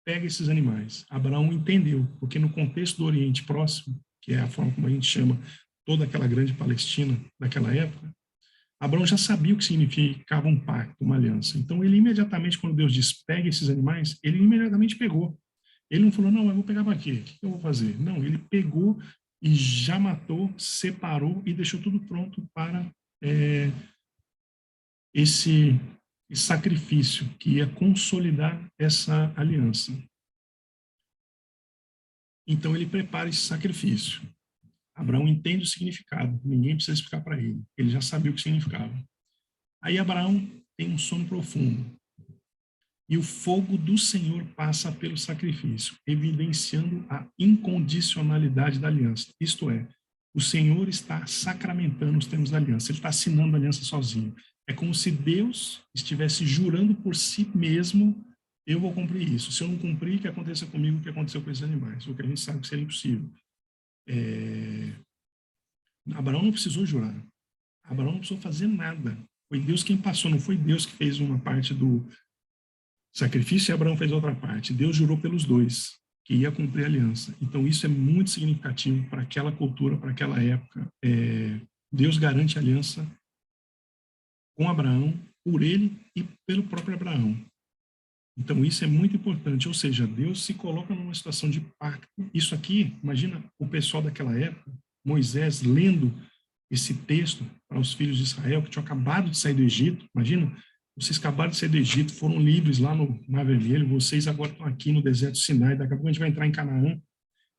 pega esses animais. Abraão entendeu, porque no contexto do Oriente Próximo, que é a forma como a gente chama toda aquela grande Palestina daquela época, Abraão já sabia o que significava um pacto, uma aliança. Então, ele imediatamente, quando Deus diz, pegue esses animais, ele imediatamente pegou. Ele não falou, não, eu vou pegar para quê? O que eu vou fazer? Não, ele pegou e já matou, separou e deixou tudo pronto para esse sacrifício que ia consolidar essa aliança. Então, ele prepara esse sacrifício. Abraão entende o significado, ninguém precisa explicar para ele. Ele já sabia o que significava. Aí Abraão tem um sono profundo. E o fogo do Senhor passa pelo sacrifício, evidenciando a incondicionalidade da aliança. Isto é, o Senhor está sacramentando os termos da aliança, ele está assinando a aliança sozinho. É como se Deus estivesse jurando por si mesmo, eu vou cumprir isso. Se eu não cumprir, que aconteça comigo o que aconteceu com esses animais, o que a gente sabe que seria impossível. Abraão não precisou jurar. Abraão não precisou fazer nada. Foi Deus quem passou, não foi Deus que fez uma parte do sacrifício e Abraão fez outra parte. Deus jurou pelos dois, que ia cumprir a aliança. Então, isso é muito significativo para aquela cultura, para aquela época. Deus garante a aliança com Abraão, por ele e pelo próprio Abraão. Então, isso é muito importante. Ou seja, Deus se coloca numa situação de pacto. Isso aqui, imagina o pessoal daquela época, Moisés lendo esse texto para os filhos de Israel, que tinham acabado de sair do Egito. Imagina, vocês acabaram de sair do Egito, foram livres lá no Mar Vermelho, vocês agora estão aqui no deserto Sinai, daqui a pouco a gente vai entrar em Canaã,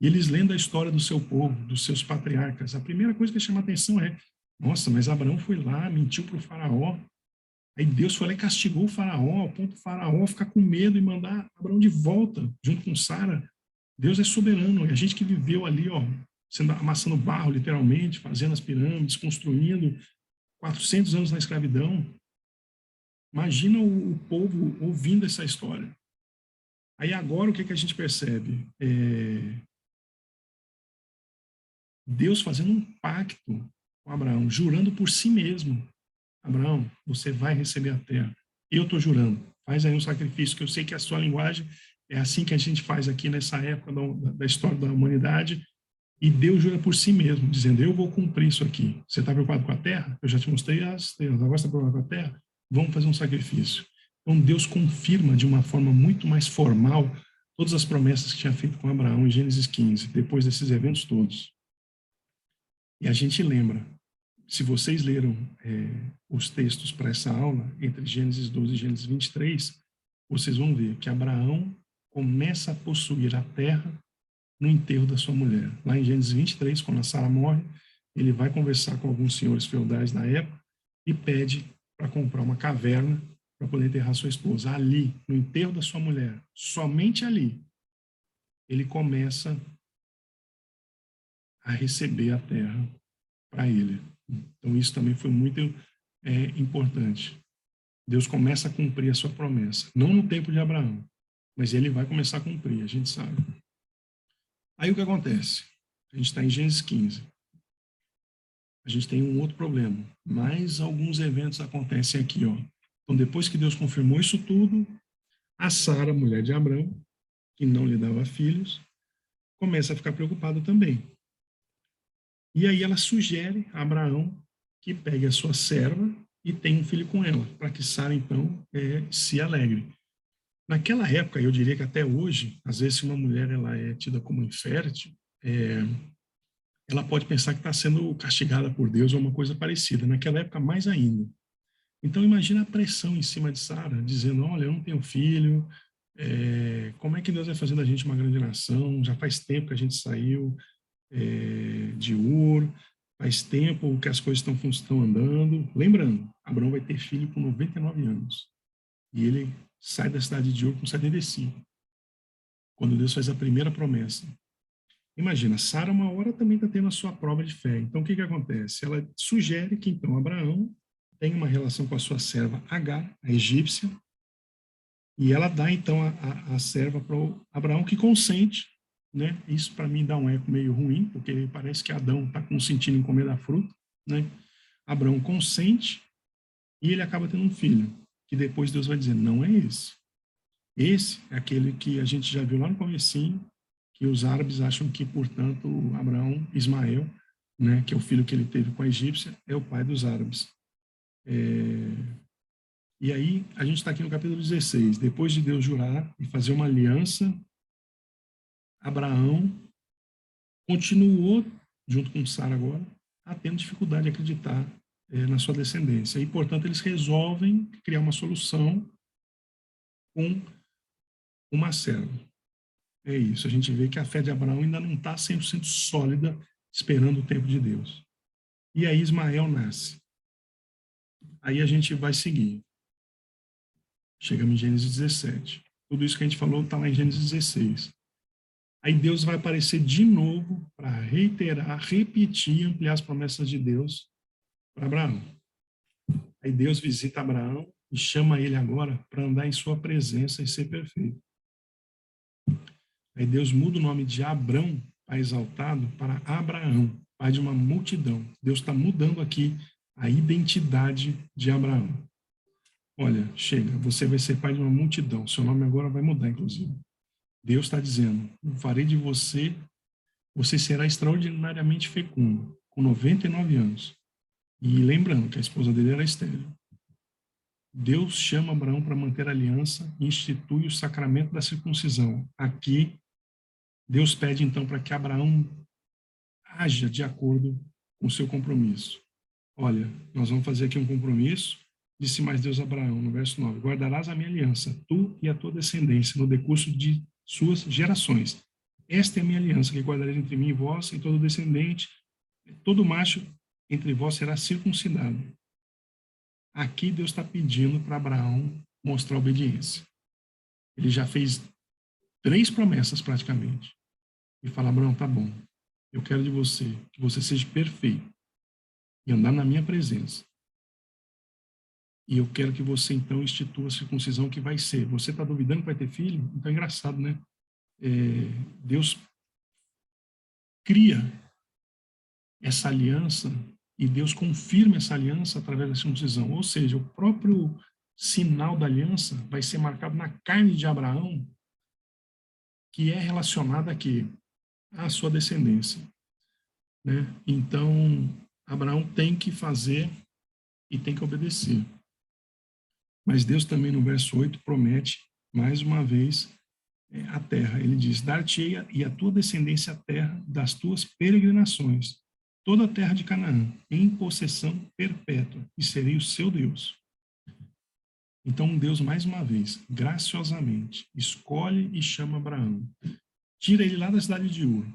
e eles lendo a história do seu povo, dos seus patriarcas. A primeira coisa que chama a atenção é, nossa, mas Abraão foi lá, mentiu para o faraó, Aí Deus foi lá e castigou o faraó, ao ponto do faraó ficar com medo e mandar Abraão de volta, junto com Sara. Deus é soberano, e a gente que viveu ali, ó, sendo amassando barro, literalmente, fazendo as pirâmides, construindo 400 anos na escravidão. Imagina o povo ouvindo essa história. Aí agora o que a gente percebe? Deus fazendo um pacto com Abraão, jurando por si mesmo. Abraão, você vai receber a terra. Eu estou jurando. Faz aí um sacrifício, que eu sei que a sua linguagem é assim que a gente faz aqui nessa época da história da humanidade. E Deus jura por si mesmo, dizendo, eu vou cumprir isso aqui. Você está preocupado com a terra? Eu já te mostrei as estrelas. Agora você está preocupado com a terra? Vamos fazer um sacrifício. Então Deus confirma de uma forma muito mais formal todas as promessas que tinha feito com Abraão em Gênesis 15, depois desses eventos todos. E a gente lembra, se vocês leram os textos para essa aula, entre Gênesis 12 e Gênesis 23, vocês vão ver que Abraão começa a possuir a terra no enterro da sua mulher. Lá em Gênesis 23, quando a Sara morre, ele vai conversar com alguns senhores feudais da época e pede para comprar uma caverna para poder enterrar sua esposa. Ali, no enterro da sua mulher, somente ali, ele começa a receber a terra para ele. Então, isso também foi muito importante. Deus começa a cumprir a sua promessa. Não no tempo de Abraão, mas ele vai começar a cumprir, a gente sabe. Aí o que acontece? A gente está em Gênesis 15. A gente tem um outro problema. Mais alguns eventos acontecem aqui, ó. Então, depois que Deus confirmou isso tudo, a Sara, mulher de Abraão, que não lhe dava filhos, começa a ficar preocupada também. E aí ela sugere a Abraão que pegue a sua serva e tenha um filho com ela, para que Sara, então, se alegre. Naquela época, eu diria que até hoje, às vezes, se uma mulher ela é tida como infértil, ela pode pensar que está sendo castigada por Deus ou uma coisa parecida. Naquela época, mais ainda. Então, imagina a pressão em cima de Sara, dizendo, olha, eu não tenho filho, como é que Deus vai fazer da gente uma grande nação? Já faz tempo que a gente saiu de Ur, faz tempo que as coisas estão andando. Lembrando, Abraão vai ter filho com 99 anos. E ele sai da cidade de Ur com 75. Quando Deus faz a primeira promessa. Imagina, Sara uma hora também está tendo a sua prova de fé. Então, o que acontece? Ela sugere que, então, Abraão tenha uma relação com a sua serva Agar, a egípcia, e ela dá, então, a serva para Abraão, que consente, né? Isso, para mim, dá um eco meio ruim, porque parece que Adão está consentindo em comer da fruta, né? Abraão consente e ele acaba tendo um filho, que depois Deus vai dizer, não é esse. Esse é aquele que a gente já viu lá no comecinho, que os árabes acham que, portanto, Abraão, Ismael, né, que é o filho que ele teve com a egípcia, é o pai dos árabes. E aí, a gente está aqui no capítulo 16. Depois de Deus jurar e fazer uma aliança, Abraão continuou, junto com Sara agora, tendo dificuldade de acreditar na sua descendência. E, portanto, eles resolvem criar uma solução com uma serva. É isso, a gente vê que a fé de Abraão ainda não está 100% sólida, esperando o tempo de Deus. E aí Ismael nasce. Aí a gente vai seguir. Chegamos em Gênesis 17. Tudo isso que a gente falou está lá em Gênesis 16. Aí Deus vai aparecer de novo para reiterar, repetir, ampliar as promessas de Deus para Abraão. Aí Deus visita Abraão e chama ele agora para andar em sua presença e ser perfeito. Aí Deus muda o nome de Abrão, pai exaltado, para Abraão, pai de uma multidão. Deus está mudando aqui a identidade de Abraão. Olha, chega, você vai ser pai de uma multidão. Seu nome agora vai mudar, inclusive. Deus está dizendo, eu farei de você, você será extraordinariamente fecundo, com 99 anos. E lembrando que a esposa dele era estéril. Deus chama Abraão para manter a aliança e institui o sacramento da circuncisão. Aqui, Deus pede, então, para que Abraão haja de acordo com o seu compromisso. Olha, nós vamos fazer aqui um compromisso, disse mais Deus a Abraão, no verso 9, guardarás a minha aliança, tu e a tua descendência, no decurso de suas gerações. Esta é a minha aliança, que guardarei entre mim e vós, e todo descendente, todo macho entre vós será circuncidado. Aqui Deus está pedindo para Abraão mostrar obediência. Ele já fez 3 promessas praticamente. E fala, Abraão, tá bom, eu quero de você que você seja perfeito e andar na minha presença. E eu quero que você, então, institua a circuncisão que vai ser. Você está duvidando que vai ter filho? Então é engraçado, né? Deus cria essa aliança e Deus confirma essa aliança através da circuncisão. Ou seja, o próprio sinal da aliança vai ser marcado na carne de Abraão, que é relacionada aqui à sua descendência, né? Então, Abraão tem que fazer e tem que obedecer. Mas Deus também, no verso 8, promete, mais uma vez, a terra. Ele diz, dar-te-ei e a tua descendência a terra das tuas peregrinações, toda a terra de Canaã, em possessão perpétua, e serei o seu Deus. Então, Deus, mais uma vez, graciosamente, escolhe e chama Abraão. Tira ele lá da cidade de Ur.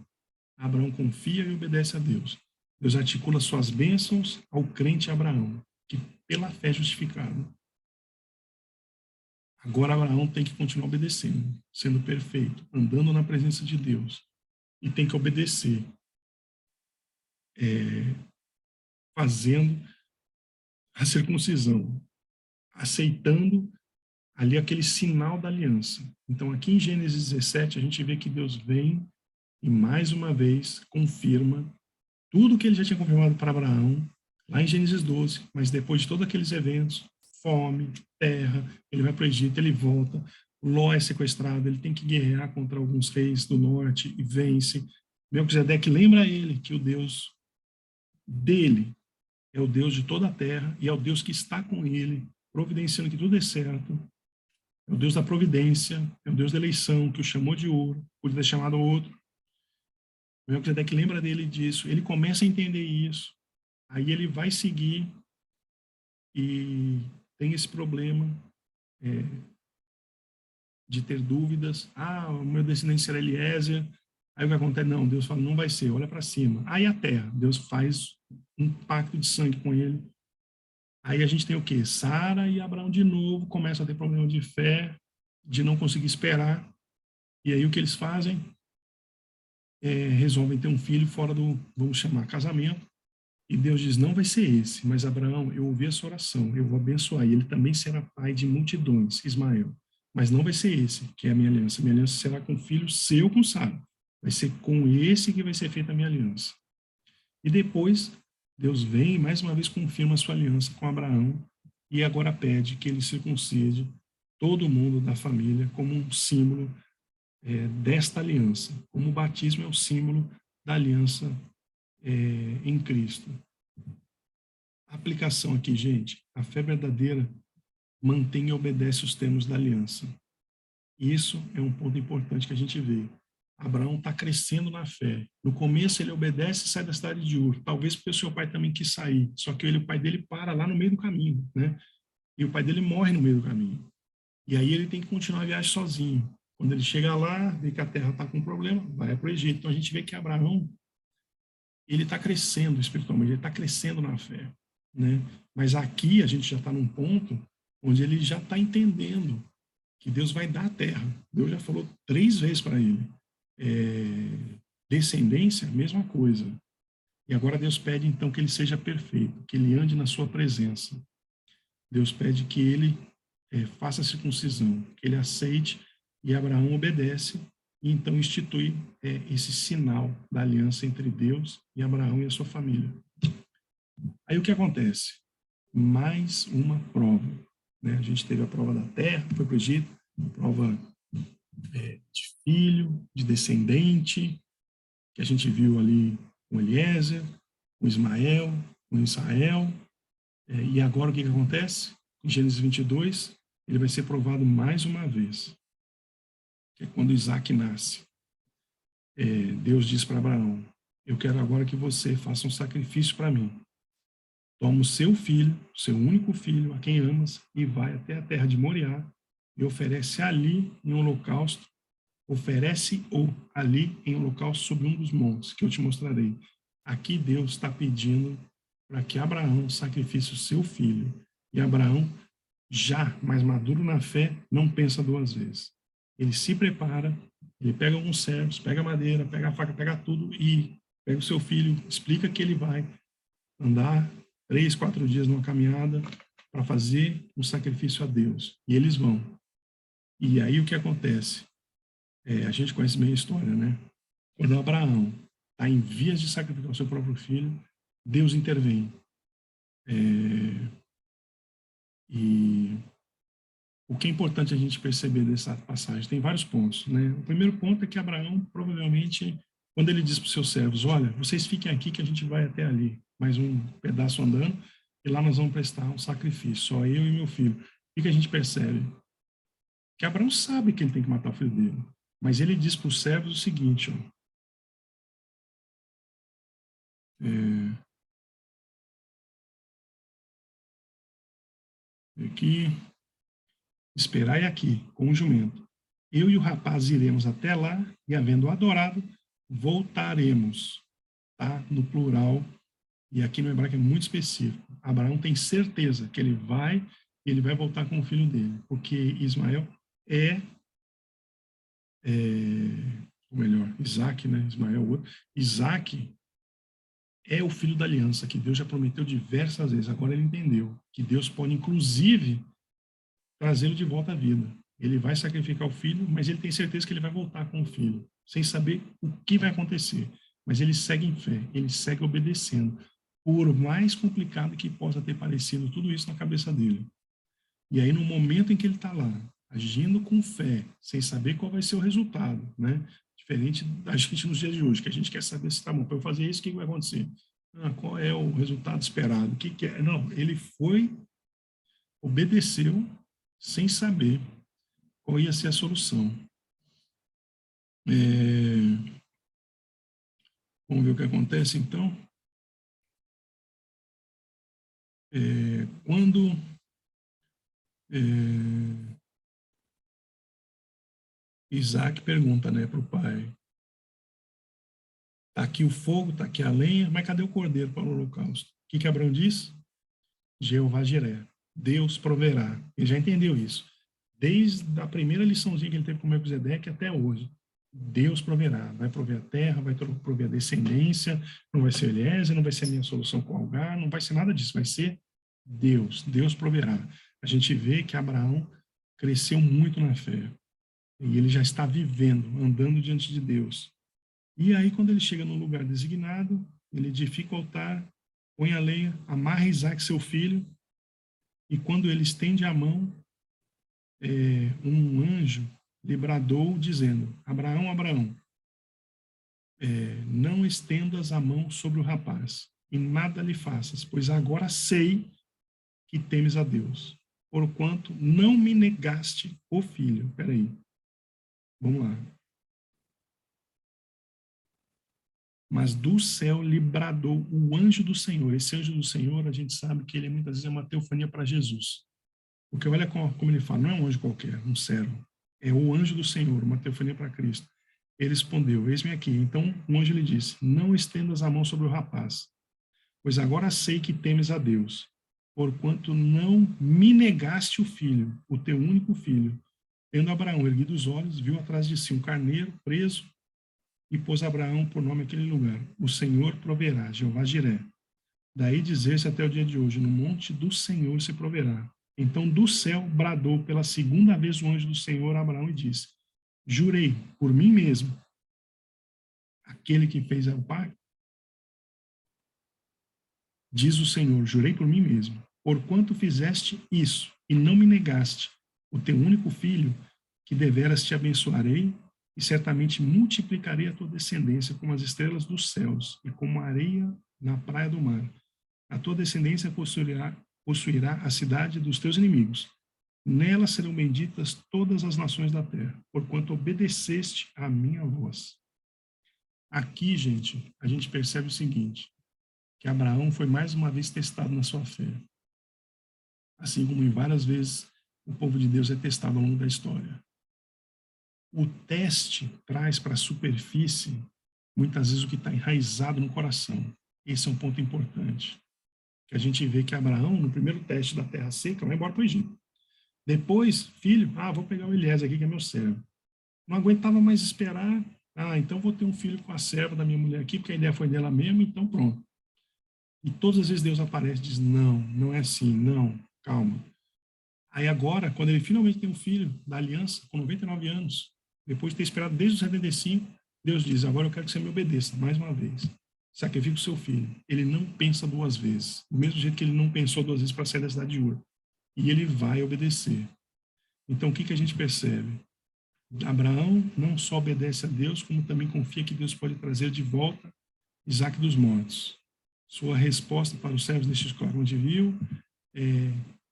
Abraão confia e obedece a Deus. Deus articula suas bênçãos ao crente Abraão, que pela fé é justificado. Agora Abraão tem que continuar obedecendo, sendo perfeito, andando na presença de Deus. E tem que obedecer, fazendo a circuncisão, aceitando ali aquele sinal da aliança. Então, aqui em Gênesis 17, a gente vê que Deus vem e, mais uma vez, confirma tudo que ele já tinha confirmado para Abraão, lá em Gênesis 12, mas depois de todos aqueles eventos, fome, terra, ele vai para o Egito, ele volta, Ló é sequestrado, ele tem que guerrear contra alguns reis do norte e vence. Melquisedeque lembra ele que o Deus dele é o Deus de toda a terra e é o Deus que está com ele, providenciando que tudo dê certo. É o Deus da providência, é o Deus da eleição, que o chamou de ouro, podia ter chamado outro. Melquisedeque lembra dele disso, ele começa a entender isso, aí ele vai seguir e tem esse problema de ter dúvidas. O meu descendente será Eliezer. Aí o que acontece? Não, Deus fala, não vai ser, olha para cima. Aí a terra, Deus faz um pacto de sangue com ele. Aí a gente tem o quê? Sara e Abraão de novo começam a ter problema de fé, de não conseguir esperar. E aí o que eles fazem? Resolvem ter um filho fora do, vamos chamar, casamento. E Deus diz, não vai ser esse, mas Abraão, eu ouvi a sua oração, eu vou abençoar, e ele também será pai de multidões, Ismael. Mas não vai ser esse que é a minha aliança. Minha aliança será com o filho seu, com Sara. Vai ser com esse que vai ser feita a minha aliança. E depois, Deus vem e mais uma vez confirma a sua aliança com Abraão e agora pede que ele circuncide todo mundo da família como um símbolo desta aliança. Como o batismo é o símbolo da aliança em Cristo. A aplicação aqui, gente, a fé verdadeira mantém e obedece os termos da aliança. Isso é um ponto importante que a gente vê. Abraão está crescendo na fé. No começo ele obedece e sai da cidade de Ur. Talvez porque o seu pai também quis sair. Só que o pai dele para lá no meio do caminho, né? E o pai dele morre no meio do caminho. E aí ele tem que continuar a viagem sozinho. Quando ele chega lá, vê que a terra está com problema, vai para o Egito. Então a gente vê que Abraão, ele está crescendo espiritualmente, ele está crescendo na fé, né? Mas aqui a gente já está num ponto onde ele já está entendendo que Deus vai dar a terra. Deus já falou 3 vezes para ele. Descendência, mesma coisa. E agora Deus pede então que ele seja perfeito, que ele ande na sua presença. Deus pede que ele faça a circuncisão, que ele aceite, e Abraão obedece e então institui esse sinal da aliança entre Deus e Abraão e a sua família. Aí o que acontece? Mais uma prova, né? A gente teve a prova da terra, foi para o Egito, prova de filho, de descendente, que a gente viu ali com Eliezer, com Ismael, com Israel. E agora o que acontece? Em Gênesis 22, ele vai ser provado mais uma vez, que é quando Isaac nasce. Deus diz para Abraão, eu quero agora que você faça um sacrifício para mim. Toma o seu filho, seu único filho, a quem amas, e vai até a terra de Moriá e oferece ali em um holocausto, oferece-o ali em um holocausto sobre um dos montes, que eu te mostrarei. Aqui Deus está pedindo para que Abraão sacrifique o seu filho. E Abraão, já mais maduro na fé, não pensa duas vezes. Ele se prepara, ele pega alguns servos, pega a madeira, pega a faca, pega tudo e pega o seu filho, explica que ele vai andar 3, 4 dias numa caminhada para fazer um sacrifício a Deus. E eles vão. E aí o que acontece? A gente conhece bem a história, né? Quando Abraão está em vias de sacrificar o seu próprio filho, Deus intervém. E o que é importante a gente perceber dessa passagem? Tem vários pontos, né? O primeiro ponto é que Abraão, provavelmente, quando ele diz para os seus servos, olha, vocês fiquem aqui que a gente vai até ali, mais um pedaço andando, e lá nós vamos prestar um sacrifício, só eu e meu filho. O que a gente percebe? Que Abraão sabe que ele tem que matar o filho dele, mas ele diz para os servos o seguinte, ó, que esperai aqui com o jumento. Eu e o rapaz iremos até lá e, havendo adorado, voltaremos. Tá? No plural. E aqui no hebraico é muito específico. Abraão tem certeza que ele vai voltar com o filho dele, porque Ismael ou melhor, Isaac, né? Ismael, o outro. Isaac é o filho da aliança que Deus já prometeu diversas vezes. Agora ele entendeu que Deus pode, inclusive, trazê-lo de volta à vida. Ele vai sacrificar o filho, mas ele tem certeza que ele vai voltar com o filho, sem saber o que vai acontecer. Mas ele segue em fé, ele segue obedecendo, por mais complicado que possa ter parecido tudo isso na cabeça dele. E aí, no momento em que ele está lá, agindo com fé, sem saber qual vai ser o resultado, né? Diferente da gente nos dias de hoje, que a gente quer saber se está bom, para eu fazer isso, o que vai acontecer? Qual é o resultado esperado? O que é? Não, ele obedeceu, sem saber qual ia ser a solução. Vamos ver o que acontece, então. Quando Isaac pergunta, né, para o pai, está aqui o fogo, está aqui a lenha, mas cadê o cordeiro para o holocausto? O que Abraão diz? Jeová Jiré, Deus proverá. Ele já entendeu isso. Desde a primeira liçãozinha que ele teve com Melquisedeque até hoje. Deus proverá. Vai prover a terra, vai prover a descendência, não vai ser Eliezer, não vai ser a minha solução com Algar, não vai ser nada disso, vai ser Deus. Deus proverá. A gente vê que Abraão cresceu muito na fé. E ele já está vivendo, andando diante de Deus. E aí, quando ele chega no lugar designado, ele edifica o altar, põe a lenha, amarra Isaac, seu filho, e quando ele estende a mão, um anjo lhe bradou, dizendo, Abraão, Abraão, não estendas a mão sobre o rapaz, e nada lhe faças, pois agora sei que temes a Deus, porquanto não me negaste o filho. Peraí, vamos lá. Mas do céu lhe bradou o anjo do Senhor. Esse anjo do Senhor, a gente sabe que ele muitas vezes é uma teofania para Jesus. Porque olha como ele fala, não é um anjo qualquer, um servo. É o anjo do Senhor, uma teofania para Cristo. Ele respondeu, eis-me aqui. Então o anjo lhe disse, não estendas a mão sobre o rapaz, pois agora sei que temes a Deus, porquanto não me negaste o filho, o teu único filho. Tendo Abraão erguido os olhos, viu atrás de si um carneiro preso, e pôs Abraão por nome aquele lugar. O Senhor proverá, Jeová Jiré. Daí dizer-se até o dia de hoje, no monte do Senhor se proverá. Então do céu bradou pela segunda vez o anjo do Senhor a Abraão e disse, jurei por mim mesmo, aquele que fez o pacto, diz o Senhor, jurei por mim mesmo, porquanto fizeste isso e não me negaste o teu único filho, que deveras te abençoarei e certamente multiplicarei a tua descendência como as estrelas dos céus e como a areia na praia do mar. A tua descendência possuirá a cidade dos teus inimigos. Nela serão benditas todas as nações da terra, porquanto obedeceste à minha voz. Aqui, gente, a gente percebe o seguinte, que Abraão foi mais uma vez testado na sua fé. Assim como em várias vezes o povo de Deus é testado ao longo da história. O teste traz para a superfície, muitas vezes, o que está enraizado no coração. Esse é um ponto importante. que a gente vê que Abraão, no primeiro teste da terra seca, vai embora para o Egito. Depois, filho, vou pegar o Eliezer aqui, que é meu servo. Não aguentava mais esperar. Então vou ter um filho com a serva da minha mulher aqui, porque a ideia foi dela mesmo, então pronto. E todas as vezes Deus aparece e diz, não, não é assim, não, calma. Aí agora, quando ele finalmente tem um filho da aliança, com 99 anos, depois de ter esperado desde os 75, Deus diz, agora eu quero que você me obedeça, mais uma vez. Sacrifique o seu filho. Ele não pensa duas vezes. Do mesmo jeito que ele não pensou duas vezes para sair da cidade de Ur. E ele vai obedecer. Então, o que a gente percebe? Abraão não só obedece a Deus, como também confia que Deus pode trazer de volta Isaac dos mortos. Sua resposta para os servos deste escravo onde viu,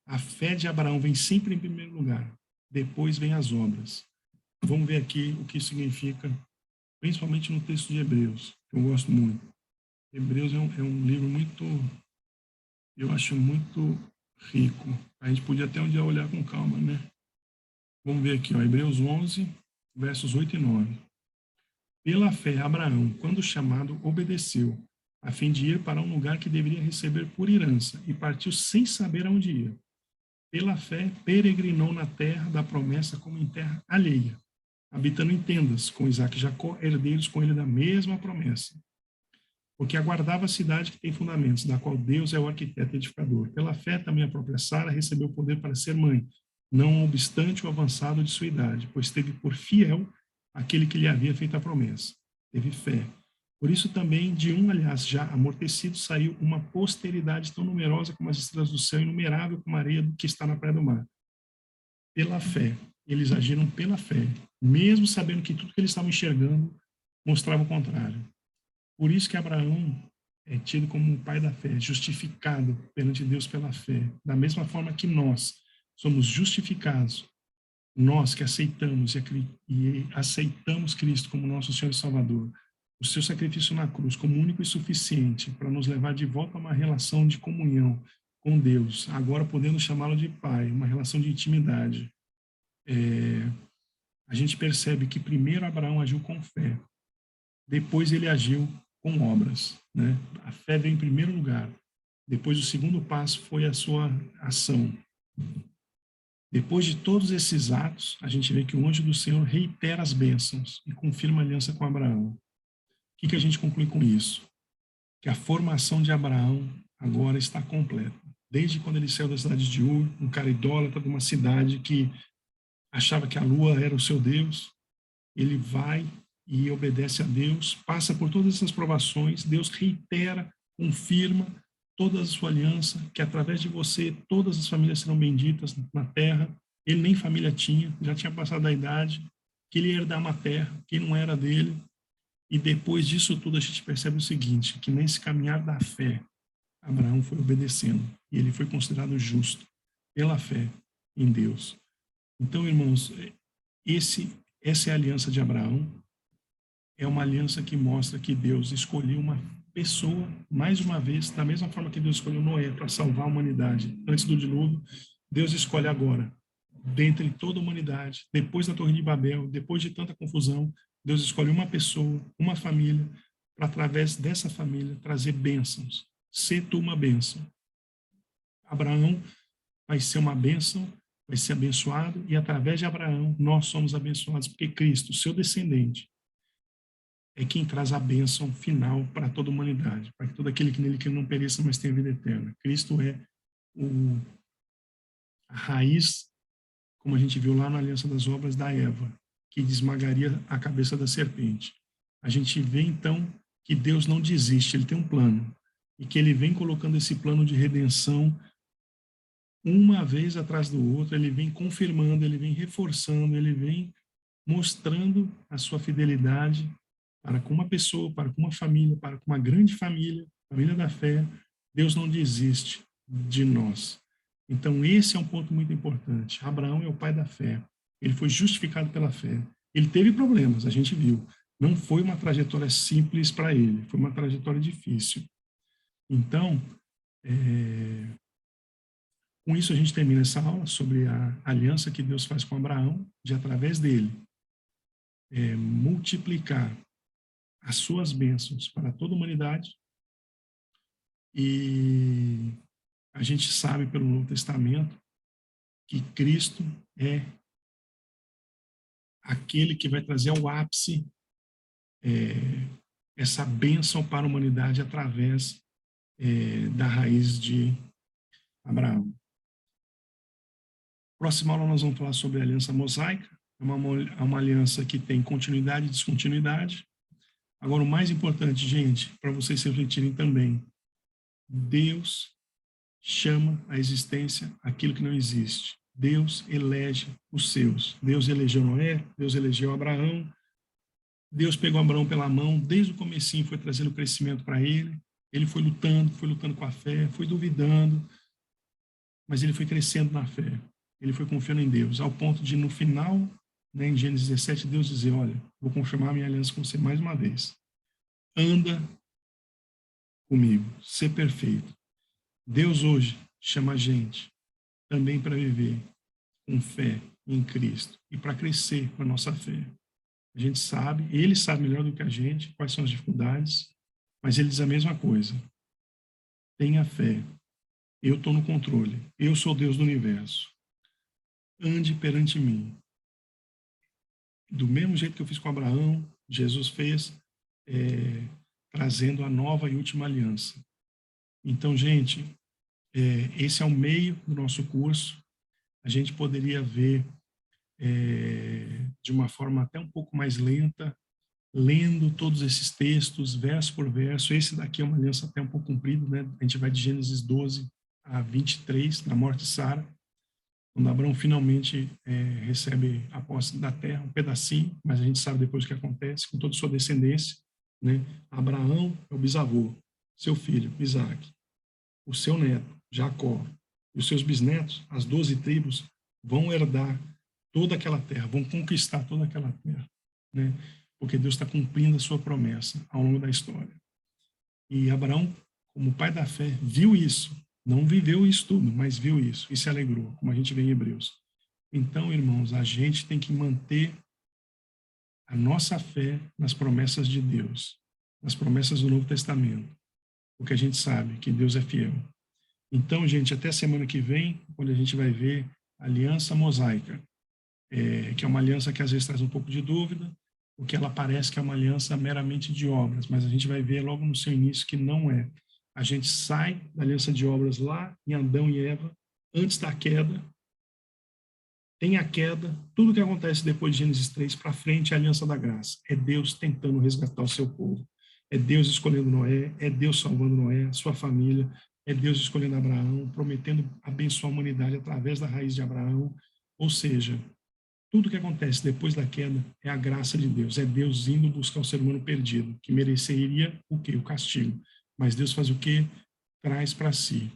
a fé de Abraão vem sempre em primeiro lugar, depois vem as obras. Vamos ver aqui o que isso significa, principalmente no texto de Hebreus, que eu gosto muito. Hebreus é um livro muito, eu acho muito rico. A gente podia até um dia olhar com calma, né? Vamos ver aqui, Hebreus 11, versos 8 e 9. Pela fé, Abraão, quando chamado, obedeceu, a fim de ir para um lugar que deveria receber por herança, e partiu sem saber aonde ia. Pela fé, peregrinou na terra da promessa como em terra alheia, habitando em tendas, com Isaac e Jacó, herdeiros com ele da mesma promessa. Porque aguardava a cidade que tem fundamentos, da qual Deus é o arquiteto e edificador. Pela fé, também a própria Sara recebeu o poder para ser mãe, não obstante o avançado de sua idade, pois teve por fiel aquele que lhe havia feito a promessa. Teve fé. Por isso também, de um, aliás, já amortecido, saiu uma posteridade tão numerosa como as estrelas do céu, inumerável como a areia que está na praia do mar. Pela fé. Eles agiram pela fé, mesmo sabendo que tudo que eles estavam enxergando mostrava o contrário. Por isso que Abraão é tido como o pai da fé, justificado perante Deus pela fé. Da mesma forma que nós somos justificados, nós que aceitamos e aceitamos Cristo como nosso Senhor e Salvador, o seu sacrifício na cruz como único e suficiente para nos levar de volta a uma relação de comunhão com Deus, agora podendo chamá-lo de Pai, uma relação de intimidade. A gente percebe que primeiro Abraão agiu com fé, depois ele agiu com obras, né? A fé veio em primeiro lugar. Depois o segundo passo foi a sua ação. Depois de todos esses atos, a gente vê que o anjo do Senhor reitera as bênçãos e confirma a aliança com Abraão. O que a gente conclui com isso? Que a formação de Abraão agora está completa. Desde quando ele saiu da cidade de Ur, um cara idólatra de uma cidade que achava que a lua era o seu Deus, ele vai e obedece a Deus, passa por todas essas provações, Deus reitera, confirma toda a sua aliança, que através de você todas as famílias serão benditas na terra. Ele nem família tinha, já tinha passado a idade, que ele ia herdar uma terra que não era dele. E depois disso tudo a gente percebe o seguinte, que nesse caminhar da fé, Abraão foi obedecendo e ele foi considerado justo pela fé em Deus. Então, irmãos, essa é a aliança de Abraão. É uma aliança que mostra que Deus escolheu uma pessoa, mais uma vez, da mesma forma que Deus escolheu Noé para salvar a humanidade antes do dilúvio, Deus escolhe agora, dentre toda a humanidade, depois da Torre de Babel, depois de tanta confusão, Deus escolhe uma pessoa, uma família, para através dessa família trazer bênçãos. Ser tu uma bênção. Abraão vai ser uma bênção, vai ser abençoado, e através de Abraão nós somos abençoados, porque Cristo, seu descendente, é quem traz a bênção final para toda a humanidade, para que todo aquele que nele que não pereça, mas tenha vida eterna. Cristo é a raiz, como a gente viu lá na Aliança das Obras, da Eva, que esmagaria a cabeça da serpente. A gente vê, então, que Deus não desiste, ele tem um plano, e que ele vem colocando esse plano de redenção uma vez atrás do outro, ele vem confirmando, ele vem reforçando, ele vem mostrando a sua fidelidade para com uma pessoa, para com uma família, para com uma grande família, família da fé. Deus não desiste de nós. Então, esse é um ponto muito importante. Abraão é o pai da fé. Ele foi justificado pela fé. Ele teve problemas, a gente viu. Não foi uma trajetória simples para ele, foi uma trajetória difícil. Então, com isso a gente termina essa aula sobre a aliança que Deus faz com Abraão, de através dele multiplicar as suas bênçãos para toda a humanidade e A gente sabe pelo Novo Testamento que Cristo é aquele que vai trazer ao ápice essa bênção para a humanidade através da raiz de Abraão. Próxima aula nós vamos falar sobre a aliança mosaica. É uma aliança que tem continuidade e descontinuidade. Agora, o mais importante, gente, para vocês refletirem também, Deus chama à existência aquilo que não existe. Deus elege os seus. Deus elegeu Noé, Deus elegeu Abraão. Deus pegou Abraão pela mão, desde o comecinho foi trazendo crescimento para ele. Ele foi lutando com a fé, foi duvidando, mas ele foi crescendo na fé. Ele foi confiando em Deus, ao ponto de, no final, né, em Gênesis 17, Deus dizer, olha, vou confirmar a minha aliança com você mais uma vez. Anda comigo, ser perfeito. Deus hoje chama a gente também para viver com fé em Cristo e para crescer com a nossa fé. A gente sabe, ele sabe melhor do que a gente quais são as dificuldades, mas ele diz a mesma coisa. Tenha fé. Eu estou no controle. Eu sou o Deus do universo. Ande perante mim. Do mesmo jeito que eu fiz com Abraão, Jesus fez, trazendo a nova e última aliança. Então, gente, esse é o meio do nosso curso. A gente poderia ver de uma forma até um pouco mais lenta, lendo todos esses textos, verso por verso. Esse daqui é uma aliança até um pouco comprida, né? A gente vai de Gênesis 12 a 23, na morte de Sara, quando Abraão finalmente recebe a posse da terra, um pedacinho, mas a gente sabe depois o que acontece, com toda a sua descendência, né? Abraão é o bisavô, seu filho, Isaac, o seu neto, Jacó, e os seus bisnetos, as 12 tribos, vão herdar toda aquela terra, vão conquistar toda aquela terra, né? Porque Deus está cumprindo a sua promessa ao longo da história. E Abraão, como pai da fé, viu isso, não viveu isso tudo, mas viu isso e se alegrou, como a gente vê em Hebreus. Então, irmãos, a gente tem que manter a nossa fé nas promessas de Deus, nas promessas do Novo Testamento, porque a gente sabe que Deus é fiel. Então, gente, até semana que vem, quando a gente vai ver a aliança mosaica, que é uma aliança que às vezes traz um pouco de dúvida, porque ela parece que é uma aliança meramente de obras, mas a gente vai ver logo no seu início que não é. A gente sai da aliança de obras lá em Adão e Eva, antes da queda, tem a queda, tudo que acontece depois de Gênesis 3 para frente é a aliança da graça. É Deus tentando resgatar o seu povo. É Deus escolhendo Noé, é Deus salvando Noé, a sua família, é Deus escolhendo Abraão, prometendo abençoar a humanidade através da raiz de Abraão. Ou seja, tudo que acontece depois da queda é a graça de Deus, é Deus indo buscar o ser humano perdido, que mereceria o quê? O castigo. Mas Deus faz o quê? Traz para si.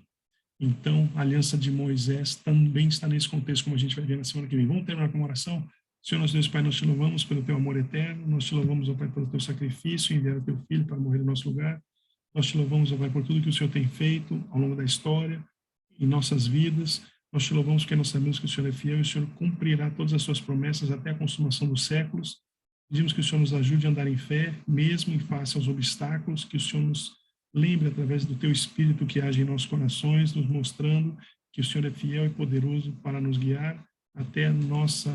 Então, a aliança de Moisés também está nesse contexto, como a gente vai ver na semana que vem. Vamos terminar com uma oração? Senhor, nosso Deus Pai, nós te louvamos pelo teu amor eterno, nós te louvamos, ó Pai, pelo teu sacrifício, enviar o teu Filho para morrer no nosso lugar. Nós te louvamos, ó Pai, por tudo que o Senhor tem feito ao longo da história, em nossas vidas. Nós te louvamos porque nós sabemos que o Senhor é fiel e o Senhor cumprirá todas as suas promessas até a consumação dos séculos. Pedimos que o Senhor nos ajude a andar em fé, mesmo em face aos obstáculos, que o Senhor nos lembre através do teu Espírito que age em nossos corações, nos mostrando que o Senhor é fiel e poderoso para nos guiar até a nossa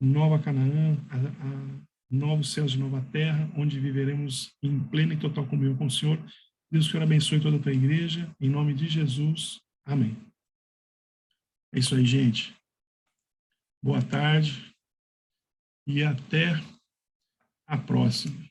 nova Canaã, a novos céus e nova terra, onde viveremos em plena e total comunhão com o Senhor. Deus, que o Senhor abençoe toda a tua igreja, em nome de Jesus. Amém. É isso aí, gente. Boa tarde e até a próxima.